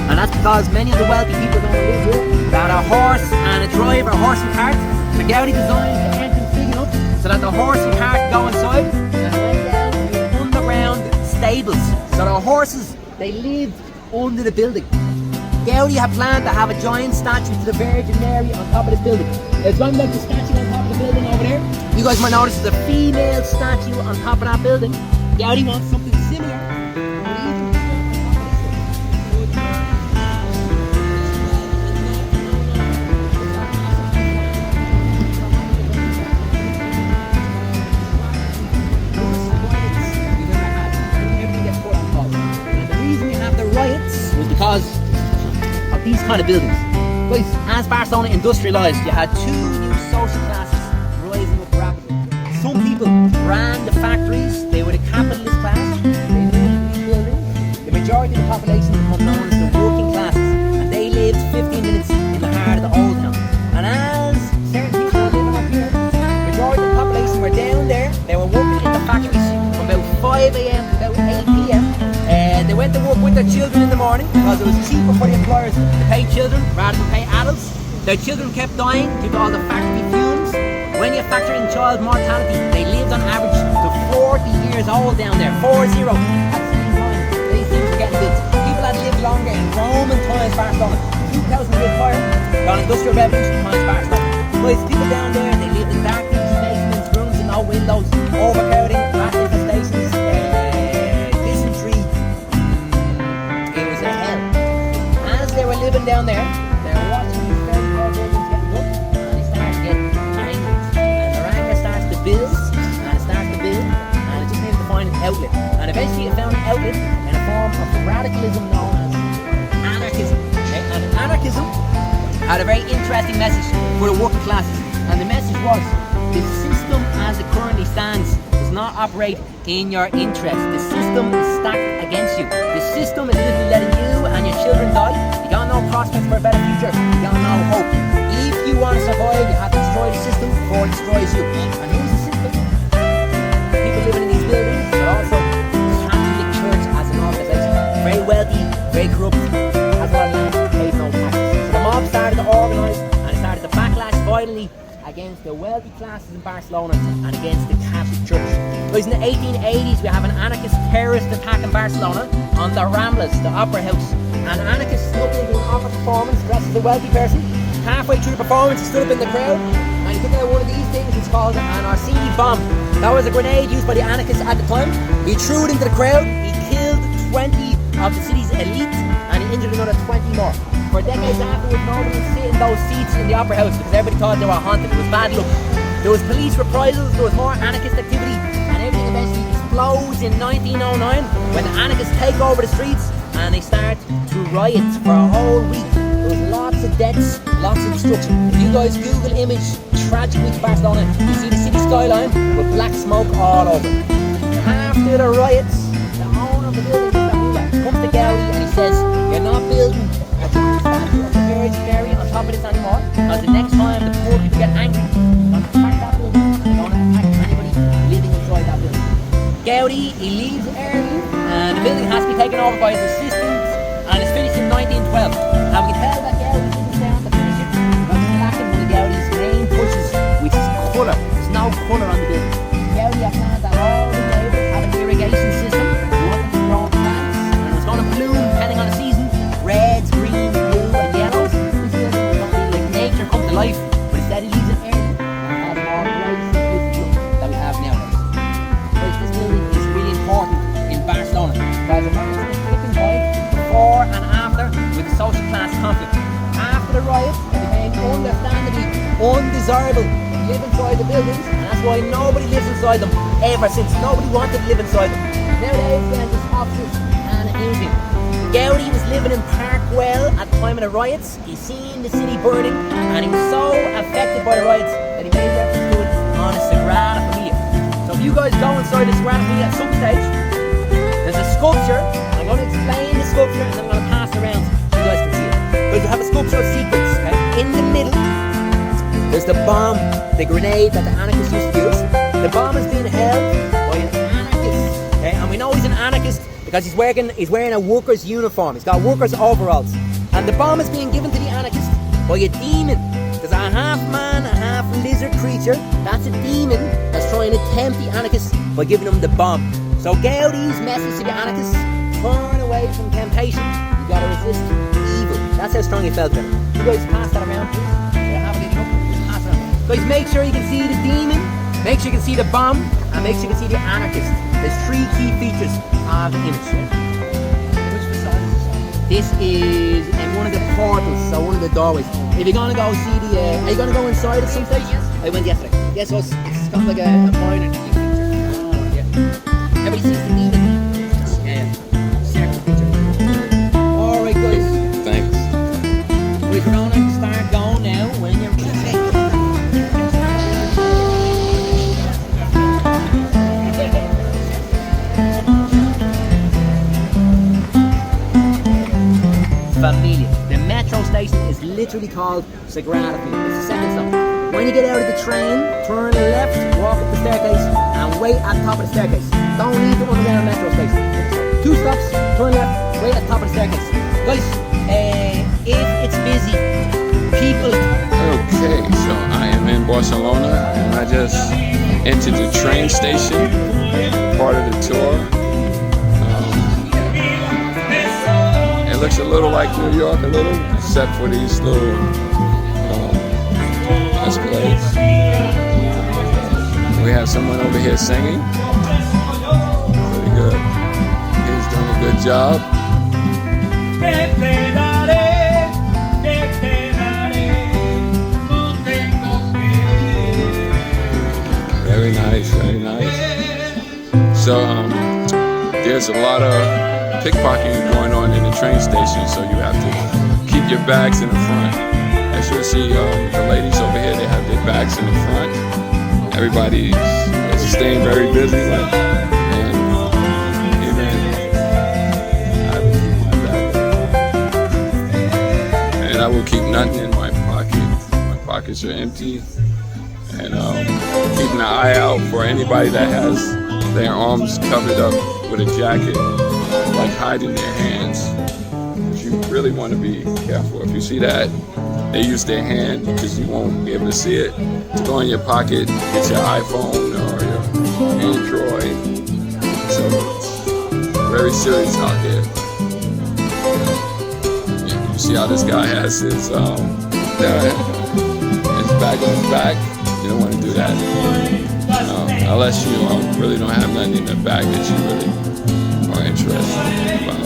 and that's because many of the wealthy people don't live here. They had a horse and a driver, a horse and cart. The Gaudi designed the entrance big enough so that the horse and cart can go inside and went down to the underground stables. So the horses, they lived under the building. Gaudi had planned to have a giant statue to the Virgin Mary on top of this building. It's one like the statue on top of the building over there. You guys might notice there's a female statue on top of that building. Gaudi wants something similar. Because of these kind of buildings. Guys, as Barcelona industrialised, you had two new social classes rising up rapidly. Some people ran the factories, they were the capitalist class, they lived in these buildings. The majority of the population became known as the working classes, and they lived 15 minutes in the heart of the old town. And as certain people are living up here, the majority of the population were down there, they were working in the factories from about 5 a.m. to about 8 p.m. They went to work with their children in the morning because it was cheaper for the employers to pay children rather than pay adults. Their children kept dying due to all the factory fumes. When you factor in child mortality, they lived on average to 40 years old down there, 40. At the same time, these things were getting built. People had lived longer in Roman times, Barcelona. 2,000 years prior, got industrial revolution times, Barcelona. But people down there, they lived in dark basements, rooms with no windows. seen those overcrowding, rat infestations, dysentery. It was a hell. As they were living down there, they were watching these very tall buildings getting up, and they started to get angry. And their anger starts to build, and it starts to build, and it just needed to find an outlet. And eventually it found an outlet in a form of radicalism known as anarchism. Okay? And anarchism had a very interesting message for the working classes. And the message was, the system as it currently stands does not operate in your interest. The system is stacked against you. The system is literally letting you and your children die. You got no prospects for a better future. You got no hope. If you want to survive, you have to destroy the system before it destroys you. And who's the system? People living in these buildings, but also the Catholic Church as an organisation. Very wealthy, very corrupt, has a lot of land, pays no taxes. So the mob started to organise, and it started to backlash violently against the wealthy classes in Barcelona and against the Catholic Church. Guys, in the 1880s, we have an anarchist terrorist attack in Barcelona on the Ramblas, the Opera House. An anarchist stood up into an opera performance dressed as a wealthy person. Halfway through the performance, he stood up in the crowd and he took out one of these things. It's called an Orsini bomb. That was a grenade used by the anarchists at the time. He threw it into the crowd. He killed 20 of the city's elite and he injured another 20 more. For decades afterwards, nobody would sit in those seats in the Opera House because everybody thought they were haunted. It was bad luck. There was police reprisals, there was more anarchist activity, and everything eventually explodes in 1909 when the anarchists take over the streets and they start to riot for a whole week. There was lots of deaths, lots of destruction. If you guys Google image tragic week Barcelona, you see the city skyline with black smoke all over. After the riots, the owner of the building comes to Gaudi and he says, "You're not building a statue of the Virgin Mary on top of this anymore, because the next time the poor people get angry, they're going to attack that building and they're going to attack anybody living inside that building." Gaudi, he leaves early and the building has to be taken over by his assistants and it's finished in 1912. And we can tell that Gaudi didn't stay on to finish it because he's lacking one of Gaudi's main pushes, which is colour. There's no colour on the building. Gaudi had planned that all the neighbours had an irrigation system. He wanted to grow plants and it was going to bloom depending on the season. Reds, greens, blue and yellows. This building was going to be like nature come to life, but instead he leaves it early and has more grace and beauty that we have nowadays. This building is really important in Barcelona because it marks the tipping point before and after with the social class conflict. After the riots, it became understandably undesirable to live inside the buildings, and that's why nobody lives inside them ever since. Nobody wanted to live inside them. Nowadays, then there's offices and a museum. Gaudi was living in Parkwell at the time of the riots. He seen the city burning and he was so affected by the riots that he made reference to it on a Sagrada Familia. So if you guys go inside the Sagrada Familia at some stage, there's a sculpture. I'm going to explain the sculpture and then I'm going to pass it around so you guys can see it. Because you have a sculptural sequence, okay? In the middle, there's the bomb, the grenade that the anarchists used to use. The bomb is being held by an anarchist, okay? And we know he's an anarchist because he's wearing a worker's uniform. He's got worker's overalls. And the bomb is being given to the anarchist by a demon. There's a half man, a half lizard creature. That's a demon that's trying to tempt the anarchists by giving them the bomb. So Gaudi's message to the anarchists, turn away from temptation. You gotta resist evil. That's how strong he felt about it. You guys pass that around, please. Have a good look. Just pass it around. Guys, make sure you can see the demon, make sure you can see the bomb, and make sure you can see the anarchist. There's three key features of the image. Which facade is this? This is in one of the portals, so one of the doorways. If you're gonna go see the, are you gonna go inside at some stage? Yes. I went yesterday. Yes, so it's got like a minor key feature. Oh, yeah. Everybody sees the demon. Yeah. Circle feature. Alright, guys. Thanks. We're gonna start going now when you're ready. Familia. The metro station is literally called Sagrada Familia. It's the second stop. When you get out of the train, turn left, walk up the staircase, and wait at the top of the staircase. Don't leave the underground metro station. 2 stops, turn left, wait at the top of the staircase. Guys, if it's busy, people... Okay, so I am in Barcelona and I just entered the train station, part of the tour. It looks a little like New York, a little, except for these little escalators. We have someone over here singing. Pretty good. He's doing a good job. Very nice, very nice. So there's a lot of pickpocketing going on in the train station, so you have to keep your bags in the front. As you'll see, the ladies over here, they have their bags in the front. Everybody is staying very busy, and even I will keep my bag, and I will keep nothing in my pocket. My pockets are empty, and keeping an eye out for anybody that has their arms covered up with a jacket, like hiding their hands. You really want to be careful. If you see that, they use their hand because you won't be able to see it. To go in your pocket, get your iPhone or your Android. So it's very serious out there. You see how this guy has his bag on his back? You don't want to do that. Unless you really don't have nothing in the bag that you really are interested about.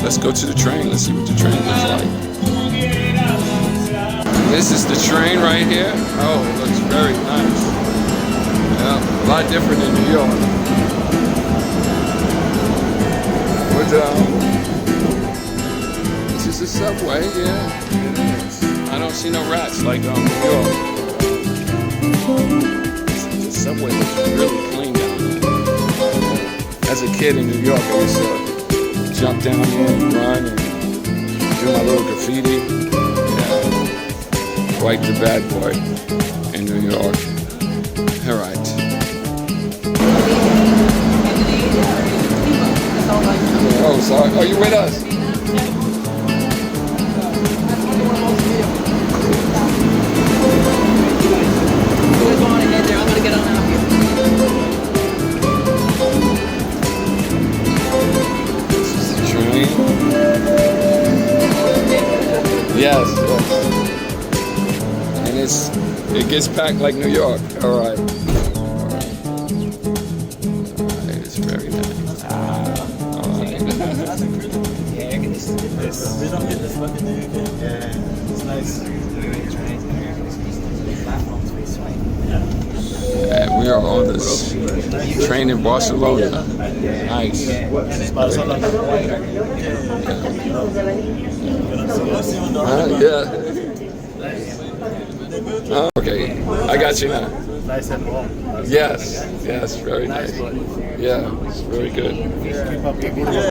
Let's go to the train. Let's see what the train looks like. This is the train right here. Oh, it looks very nice. Yeah, a lot different than New York. But this is the subway, yeah. It is. I don't see no rats like New York. The subway looks really clean down there. As a kid in New York, I used to jump down here and run and do my little graffiti. Yeah, quite the bad boy in New York. All right. Oh, sorry. Oh, you with us? Yes, yes. And it gets packed like New York. All right. All right. It's very nice. All right. It's nice. And we are on this train in Barcelona. Nice. Yeah. Okay, I got you now. Nice and warm. Yes, yes, very nice. Yeah, it's very good. Keep up your video.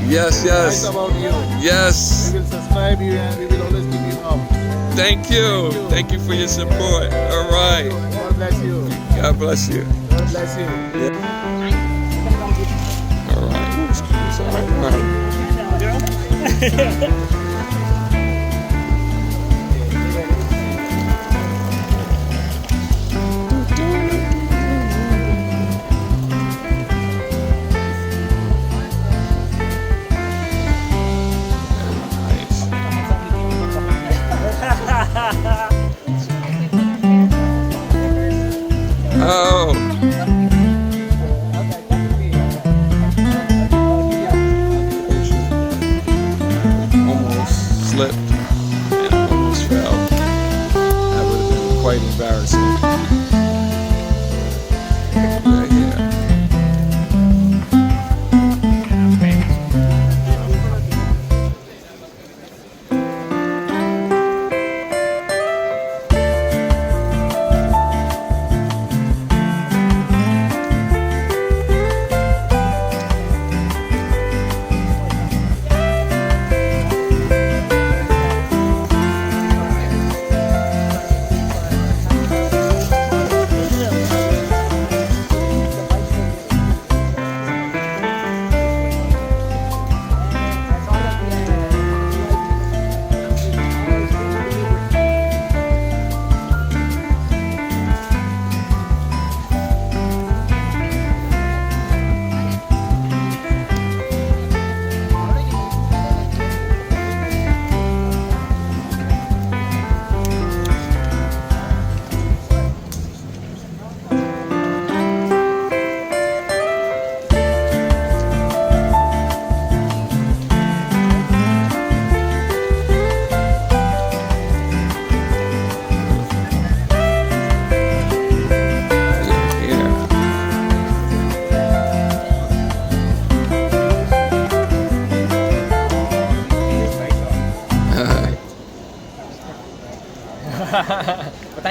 Yes, yes, About you. yes. We will subscribe you and we will always keep you up. Thank you. Thank you for your support. All right. God bless you. God bless you. God bless you. All right. It's all right. Oh. One more.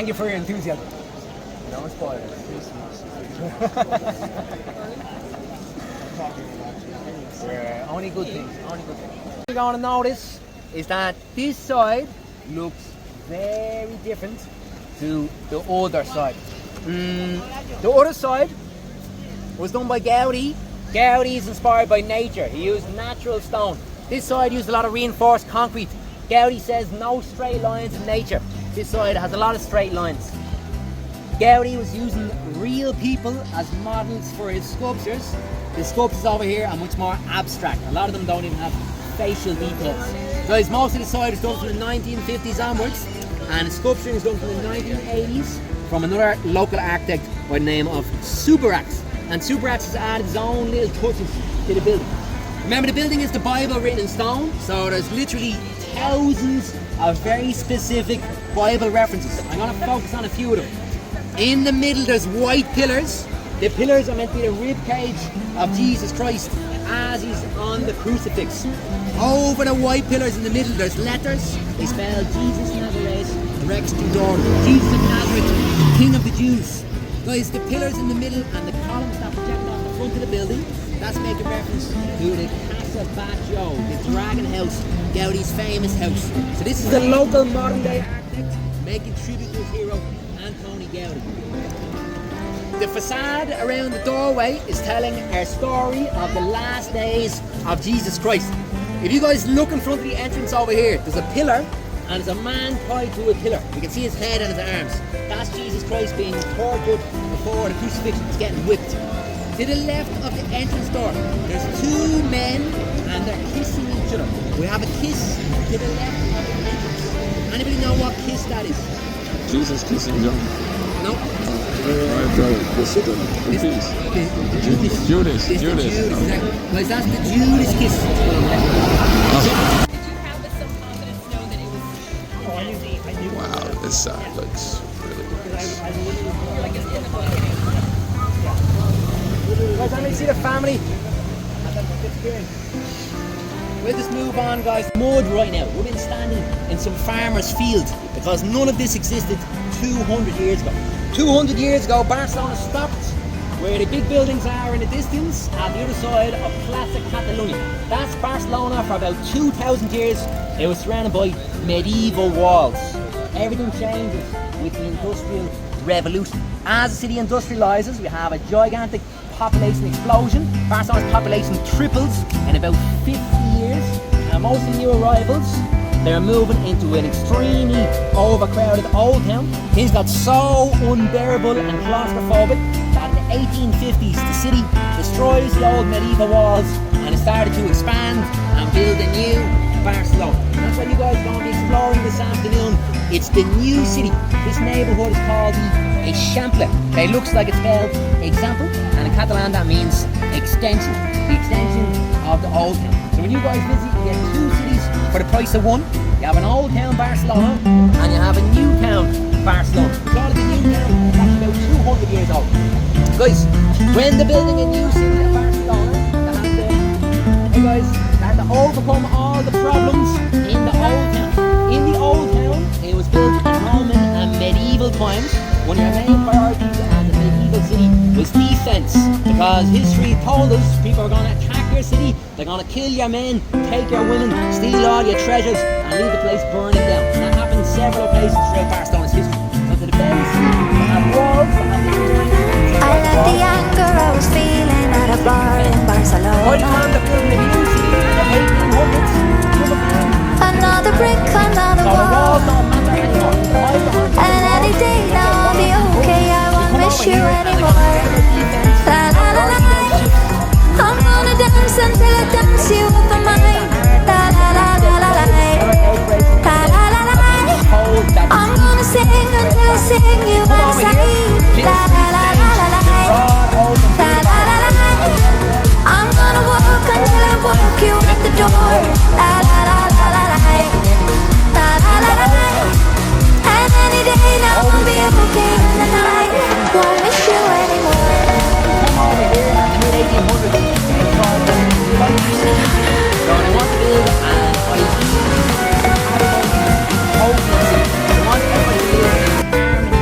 Thank you for your enthusiasm. No spoilers. Yeah, only good things. Only good things. What you're going to notice is that this side looks very different to the other side. The other side was done by Gaudi. Gaudi is inspired by nature. He used natural stone. This side used a lot of reinforced concrete. Gaudi says no straight lines in nature. This side has a lot of straight lines. Gaudi was using real people as models for his sculptures. The sculptures over here are much more abstract. A lot of them don't even have facial details. Guys, most of the side is done from the 1950s onwards, and the sculpturing is done from the 1980s from another local architect by the name of Subarax. And Subarax has added his own little touches to the building. Remember, the building is the Bible written in stone, so there's literally thousands of very specific Bible references. I'm going to focus on a few of them. In the middle there's white pillars. The pillars are meant to be the rib cage of Jesus Christ as he's on the crucifix. Over the white pillars in the middle there's letters. They spell Jesus Nazareth, Rex Tudor, Jesus of Nazareth, King of the Jews. Guys, the pillars in the middle and the columns that project on the front of the building, that's making reference to the Casa Batlló, the dragon house, Gaudi's famous house. So this is the local modern day architect making tribute to his hero, Antoni Gaudi. The facade around the doorway is telling our story of the last days of Jesus Christ. If you guys look in front of the entrance over here, there's a pillar and there's a man tied to a pillar. You can see his head and his arms. That's Jesus Christ being tortured before the crucifixion. He's getting whipped. To the left of the entrance door, there's two men and they're kissing each other. We have a kiss to the left of the entrance. Anybody know what kiss that is? Jesus kissing John. No. Judas. Judas, exactly. Guys, that's the Judas kiss. Did you have with some confidence know that it was nasty? Wow, this side looks really nice. Guys, let me see the family. We'll just move on, guys. Mud right now. We've been standing in some farmer's field because none of this existed 200 years ago. 200 years ago, Barcelona stopped where the big buildings are in the distance at the other side of Plaça Catalonia. That's Barcelona for about 2,000 years. It was surrounded by medieval walls. Everything changes with the Industrial Revolution. As the city industrializes, we have a gigantic population explosion. Barcelona's population triples in about 50 years. And most of the new arrivals, they're moving into an extremely overcrowded old town. Things got so unbearable and claustrophobic that in the 1850s the city destroys the old medieval walls and it started to expand and build a new Barcelona. And that's what you guys are going to be exploring this afternoon. It's the new city. This neighbourhood is called the Eixample. It looks like it's spelled example, and in Catalan that means extension. The extension of the old town. So when you guys visit, you get two cities for the price of one. You have an old town Barcelona and you have a new town Barcelona. We call it the new town. It's actually about 200 years old. Guys, when they're building a new city in Barcelona, they have to overcome all the problems in the old town. In the old town, it was built in Roman and medieval times. One of your main priorities as a medieval city was defense, because history told us people are going to attack your city, they're going to kill your men, take your women, steal all your treasures and leave the place burning down. And that happened in several places throughout Barcelona's history. So to the very city, they have walls, they have the I let the anger I was feeling at a bar in by the Barcelona. time they're building a new city in the 1800s, Another brick, another so the walls wall. don't matter anymore. And any day now I'll be okay. I won't miss you anymore. La la la la. I'm gonna dance until I dance you off my mind. La la la la la la. La la la la. I'm gonna sing until I sing you outside. La la la la la la. La la la la la. I'm gonna walk until I walk you at the door. La la la la la la. La la la la la. And any day now I'll be okay in the night. Won't miss you anymore. Over here in the mid 1800s, it's called the so they want to build an ideal, they want everybody to live in harmony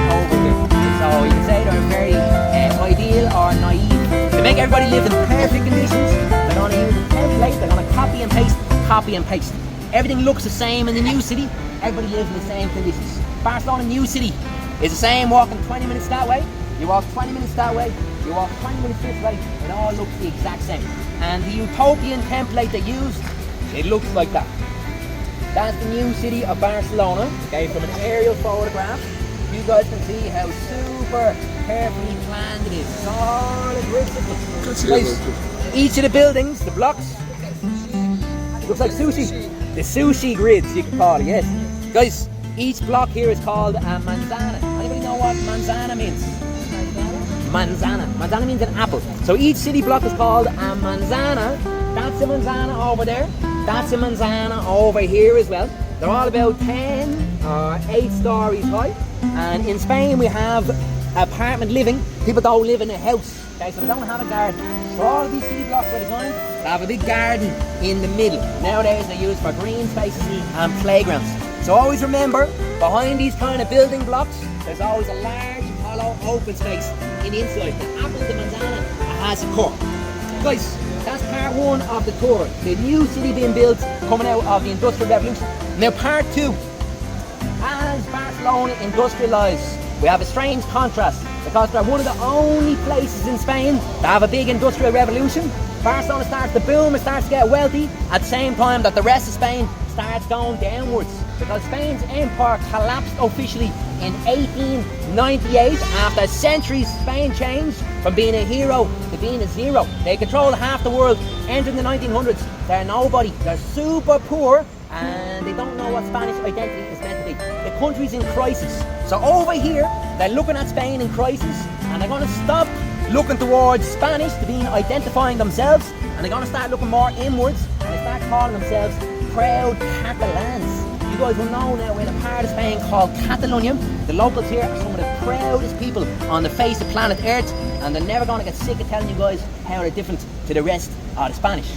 everybody lived in perfect conditions. They're going to use a template. They're going to copy and paste, copy and paste. Everything looks the same in the new city. Everybody lives in the same conditions. Barcelona new city is the same, walking 20 minutes that way. You walk 20 minutes that way. You walk 20 minutes this way. It all looks the exact same. And the utopian template they used, it looks like that. That's the new city of Barcelona. Okay, from an aerial photograph, you guys can see how super carefully planned it is. It's all a grid system. Guys, each of the buildings, the blocks, looks like sushi. The sushi grids, you can call it, yes. Guys, each block here is called a manzana. Anybody know what manzana means? Manzana. Manzana means an apple. So each city block is called a manzana. That's a manzana over there. That's a manzana over here as well. They're all about 10 or 8 stories high. And in Spain we have apartment living. People don't live in a house. Okay, so they don't have a garden. So all of these city blocks were designed to have a big garden in the middle. Nowadays they're used for green spaces and playgrounds. So always remember, behind these kind of building blocks, there's always a large hollow open space in the inside. The apple, the manzana, has a core. Guys, that's part 1 of the tour. The new city being built coming out of the Industrial Revolution. Now part 2. As Barcelona industrialised, we have a strange contrast because they're one of the only places in Spain to have a big industrial revolution. Barcelona starts to boom and starts to get wealthy at the same time that the rest of Spain starts going downwards, because Spain's empire collapsed officially in 1898. After centuries, Spain changed from being a hero to being a zero. They control half the world. Entering the 1900s, they're nobody. They're super poor and they don't know what Spanish identity is meant to be. The country's in crisis. So over here, they're looking at Spain in crisis and they're going to stop looking towards Spanish to being identifying themselves, and they're going to start looking more inwards and they start calling themselves proud Catalans. You guys will know now we're in a part of Spain called Catalonia. The locals here are some of the proudest people on the face of planet Earth, and they're never going to get sick of telling you guys how they're different to the rest of the Spanish.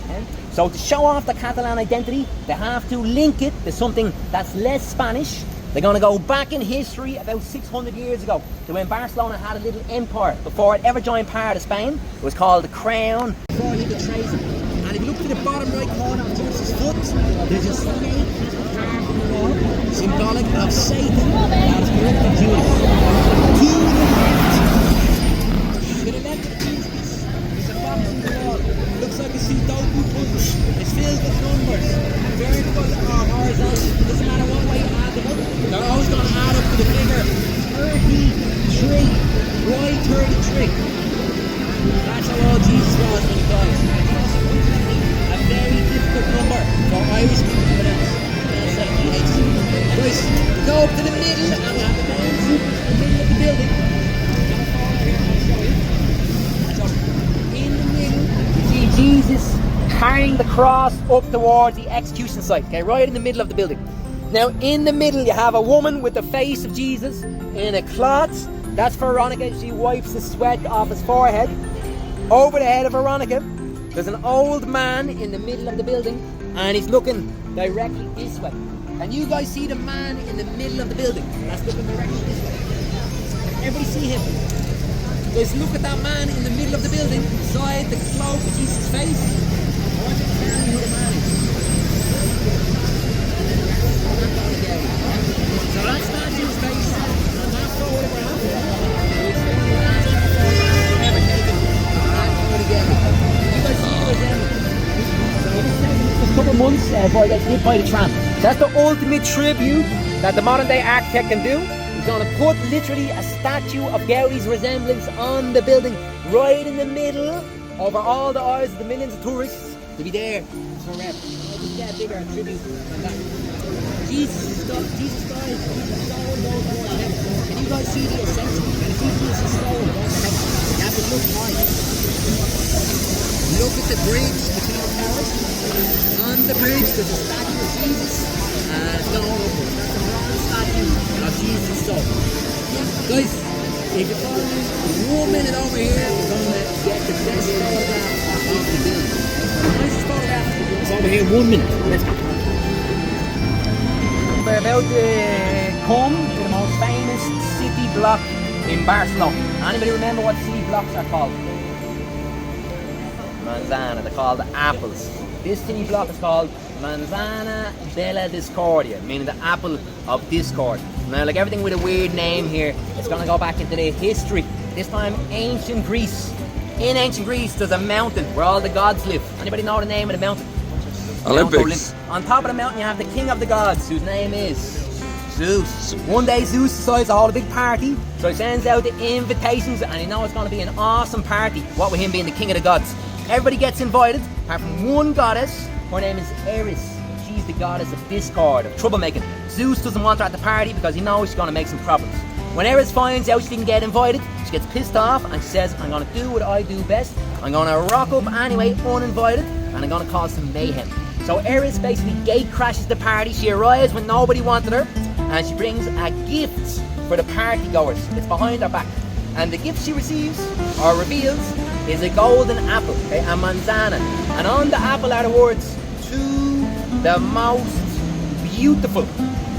So to show off the Catalan identity, they have to link it to something that's less Spanish. They're going to go back in history about 600 years ago to when Barcelona had a little empire before it ever joined part of Spain. It was called the Crown. Before you could trace it. And if you look to the bottom right corner of Jesus' foot, there's a snake carved in the wall, symbolic of Satan that's brought to Judas. To the left of Jesus is a box in the wall. It looks like a Sudoku punch. It's filled with numbers, vertical or horizontal. It doesn't matter what way you add them up. They're always going to add up to the figure 33. Why 33? That's how old Jesus was when he died. A very difficult number for Irish people to pronounce. Guys, we go up to the middle and we have the main super in the middle of the building. So, in the middle, you see Jesus carrying the cross up towards the execution site. Okay, right in the middle of the building. Now, in the middle, you have a woman with the face of Jesus in a cloth. That's Veronica. She wipes the sweat off his forehead. Over the head of Veronica, there's an old man in the middle of the building, and he's looking directly this way. And you guys see the man in the middle of the building that's looking directly this way. Everybody see him? Guys, look at that man in the middle of the building, beside the cloak of Jesus' face. I want you to tell me who the man is. So that's statue's face, and that's photograph. It's the last photograph ever taken. You guys see the resemblance. So this is a couple of months before it gets hit by the tram. That's the ultimate tribute that the modern day architect can do. He's going to put literally a statue of Gaudi's resemblance on the building right in the middle over all the eyes of the millions of tourists to be there forever. I'll just get a bigger tribute than that. Jesus died. Jesus soul goes towards heaven. Can you guys see the ascension? Can you see Jesus' soul going to heaven? You have to look high. Look at the bridge between the towers. On the bridge there's a statue of Jesus and it's going upwards. That's a bronze statue of Jesus' soul. Guys, if you follow me 1 minute over here, we're going to get the best photograph of the building. The nicest photograph is over here 1 minute. Let's go. We're about to come to the most famous city block in Barcelona. Anybody remember what city blocks are called? manzana. They're called apples. This tiny block is called manzana della discordia, meaning the apple of discord. Now, like everything with a weird name here, it's going to go back into the history. This time, ancient Greece. In ancient Greece, there's a mountain where all the gods live. Anybody know the name of the mountain? Olympics. On top of the mountain, you have the king of the gods, whose name is Zeus. One day, Zeus decides to hold a big party, so he sends out the invitations, and you know it's going to be an awesome party. What with him being the king of the gods? Everybody gets invited, apart from one goddess. Her name is Eris. She's the goddess of discord, of troublemaking. Zeus doesn't want her at the party because he knows she's going to make some problems. When Eris finds out she didn't get invited, she gets pissed off and she says, I'm going to do what I do best. I'm going to rock up anyway, uninvited, and I'm going to cause some mayhem. So Eris basically gate crashes the party. She arrives when nobody wanted her, and she brings a gift for the party goers. It's behind her back. And the gift she receives, or reveals, is a golden apple, okay, a manzana. And on the apple are the words, to the most beautiful.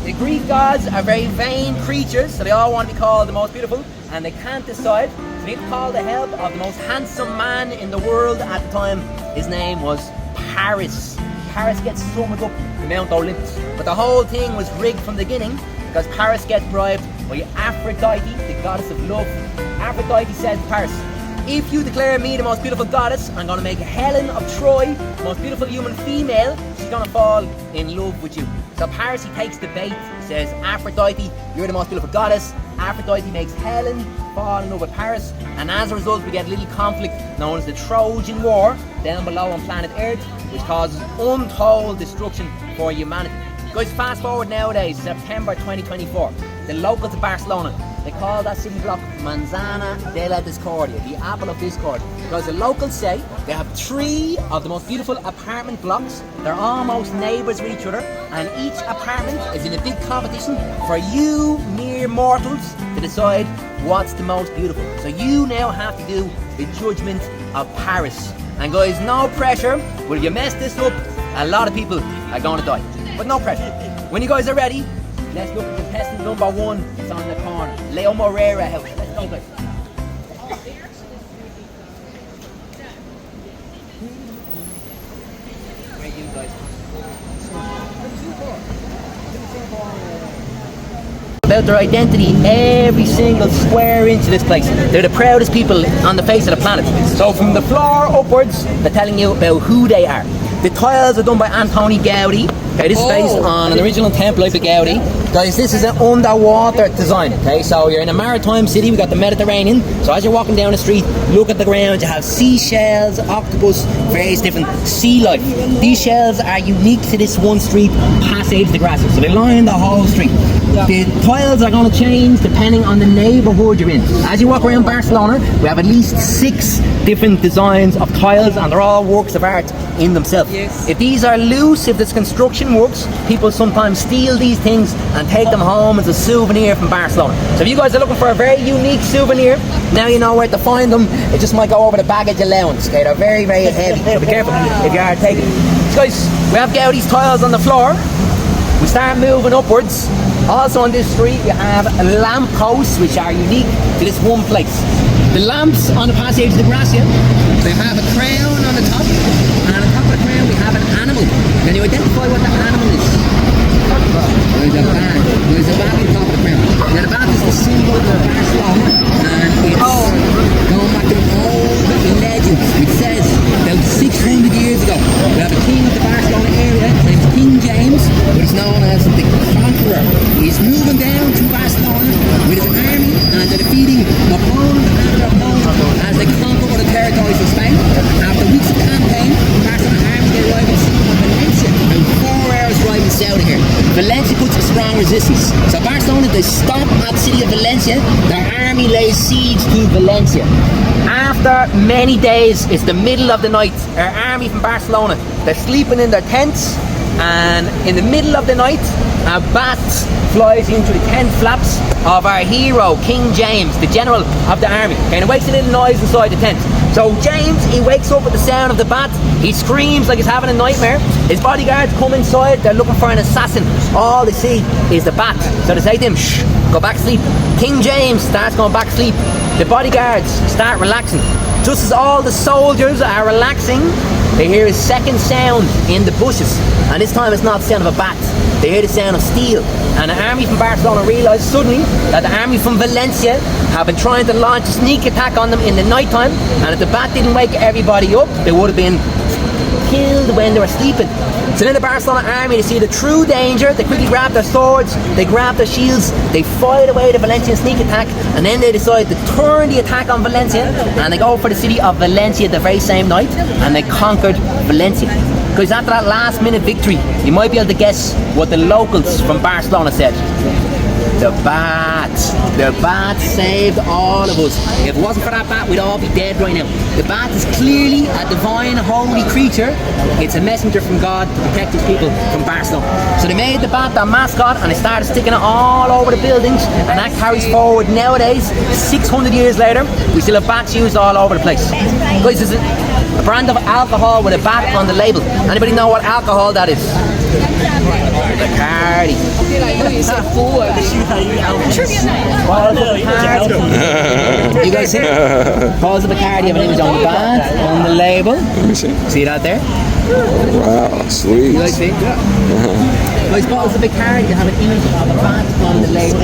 The Greek gods are very vain creatures, so they all want to be called the most beautiful, and they can't decide. So they need to call the help of the most handsome man in the world at the time. His name was Paris. Paris gets summoned up to Mount Olympus. But the whole thing was rigged from the beginning, because Paris gets bribed by Aphrodite, the goddess of love. Aphrodite says to Paris, if you declare me the most beautiful goddess, I'm going to make Helen of Troy, the most beautiful human female. She's going to fall in love with you. So Paris, he takes the bait, says, Aphrodite, you're the most beautiful goddess. Aphrodite makes Helen fall in love with Paris, and as a result we get a little conflict known as the Trojan War down below on planet Earth, which causes untold destruction for humanity. Guys, fast forward nowadays, September 2024, the locals of Barcelona, they call that city block Manzana della Discordia, the apple of discord, because the locals say they have 3 of the most beautiful apartment blocks. They're almost neighbours with each other, and each apartment is in a big competition for you mere mortals to decide what's the most beautiful. So you now have to do the judgment of Paris. And guys, no pressure, but if you mess this up, a lot of people are going to die. But no pressure. When you guys are ready, let's look at contestant number 1. It's on the corner. Leo Morera house. Let's go, guys. Where are you guys? About their identity, every single square inch of this place. They're the proudest people on the face of the planet. So from the floor upwards, they're telling you about who they are. The tiles are done by Antoni Gaudi. Okay, this is based on an original temple by Gaudi. Guys, this is an underwater design. Okay, so you're in a maritime city. We got the Mediterranean. So as you're walking down the street, look at the ground. You have seashells, octopus, various different sea life. These shells are unique to this one street, Passage de Gracia. So they line the whole street. The tiles are going to change depending on the neighbourhood you're in. As you walk around Barcelona, we have at least 6 different designs of tiles, and they're all works of art in themselves. Yes. If these are loose, if there's construction works, people sometimes steal these things and take them home as a souvenir from Barcelona. So if you guys are looking for a very unique souvenir, now you know where to find them. It just might go over the baggage allowance. Okay, they're very, very heavy. So be careful if you are taking them. So guys, we have Gaudi's tiles on the floor. We start moving upwards. Also on this street we have lamp posts which are unique to this one place. The lamps on the Passage de Gracia, they have a crown on the top, and on the top of the crown we have an animal. Can you identify what the animal is? There's a bat. There's a bat on the top of the crown. Now the bat is the symbol of Barcelona, and it's going back to old legends, which says about 600 years ago we have a king of the Barcelona area, his name's King James, but he's known as the Conqueror. He's moving down to Barcelona with his army, and they're defeating opponent after opponent as they conquer other territories of Spain. After weeks of campaign, the Barcelona army they arrive in Valencia, about 4 hours driving south of here. Valencia puts a strong resistance. So Barcelona, they stop at the city of Valencia. Their army lays siege to Valencia. After many days, it's the middle of the night. Our army from Barcelona, they're sleeping in their tents, and in the middle of the night, a bat flies into the tent flaps of our hero, King James, the general of the army. Okay, and it wakes a little noise inside the tent. So James, he wakes up with the sound of the bat. He screams like he's having a nightmare. His bodyguards come inside. They're looking for an assassin. All they see is the bat. So they say to him, shh, go back to sleep. King James starts going back to sleep. The bodyguards start relaxing. Just as all the soldiers are relaxing, they hear a second sound in the bushes. And this time it's not the sound of a bat. They hear the sound of steel. And the army from Barcelona realised suddenly that the army from Valencia have been trying to launch a sneak attack on them in the night time. And if the bat didn't wake everybody up, they would have been killed when they were sleeping. So then the Barcelona army, they see the true danger, they quickly grab their swords, they grab their shields, they fight away the Valencian sneak attack, and then they decide to turn the attack on Valencia, and they go for the city of Valencia the very same night, and they conquered Valencia. Because after that last minute victory, you might be able to guess what the locals from Barcelona said. The bat. The bat saved all of us. If it wasn't for that bat, we'd all be dead right now. The bat is clearly a divine, holy creature. It's a messenger from God to protect his people from Barcelona. So they made the bat their mascot and they started sticking it all over the buildings, and that carries forward nowadays. 600 years later, we still have bats used all over the place. Guys, this is a brand of alcohol with a bat on the label. Anybody know what alcohol that is? Bacardi. You guys see it? Balls of Bacardi have an image on the bat, on the label. Let me see. See that there? Wow, sweet. You guys see? Guys, bottles of Bacardi have an image of a bat on the label.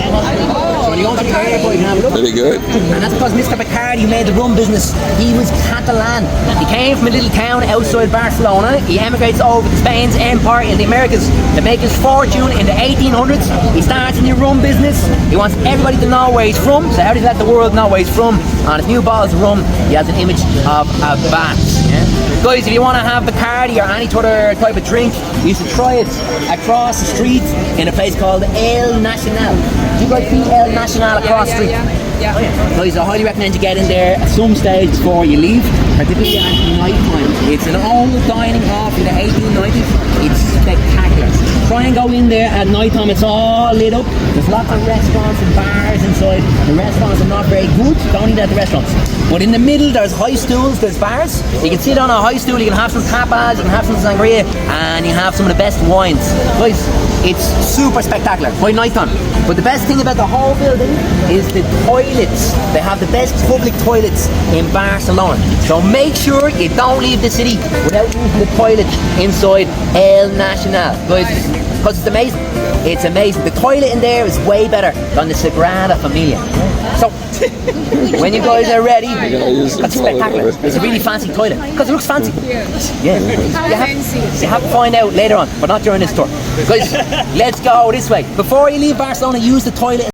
So when you go to the airport, you can have a look. Pretty good. And that's because Mr. Bacardi made the rum business. He was Catalan. He came from a little town outside Barcelona. He emigrates over to Spain's empire in the Americas to make his fortune in the 1800s. He starts a new rum business. He wants everybody to know where he's from. So how does he let the world know where he's from? On his new bottles of rum, he has an image of a bat. Yeah? Guys, if you want to have Bacardi or any other type of drink, you should try it across the street in a place called El Nacional. Do you guys see El Nacional across the street? Yeah. Guys, I highly recommend you get in there at some stage before you leave, particularly at night time. It's an old dining hall from the 1890s. It's spectacular. Try and go in there at night time. It's all lit up. There's lots of restaurants and bars inside. The restaurants are not very good. Don't eat at the restaurants. But in the middle, there's high stools, there's bars. You can sit on a high stool, you can have some tapas, you can have some sangria, and you have some of the best wines. Guys, it's super spectacular by night time. But the best thing about the whole building is the toilets. They have the best public toilets in Barcelona. So make sure you don't leave the city without using the toilet inside El Nacional. Guys, because it's amazing. It's amazing. The toilet in there is way better than the Sagrada Familia. So, when you guys are ready, that's spectacular. It's a really fancy toilet because it looks fancy. Yeah. You have to find out later on, but not during this tour. Guys, let's go this way. Before you leave Barcelona, use the toilet.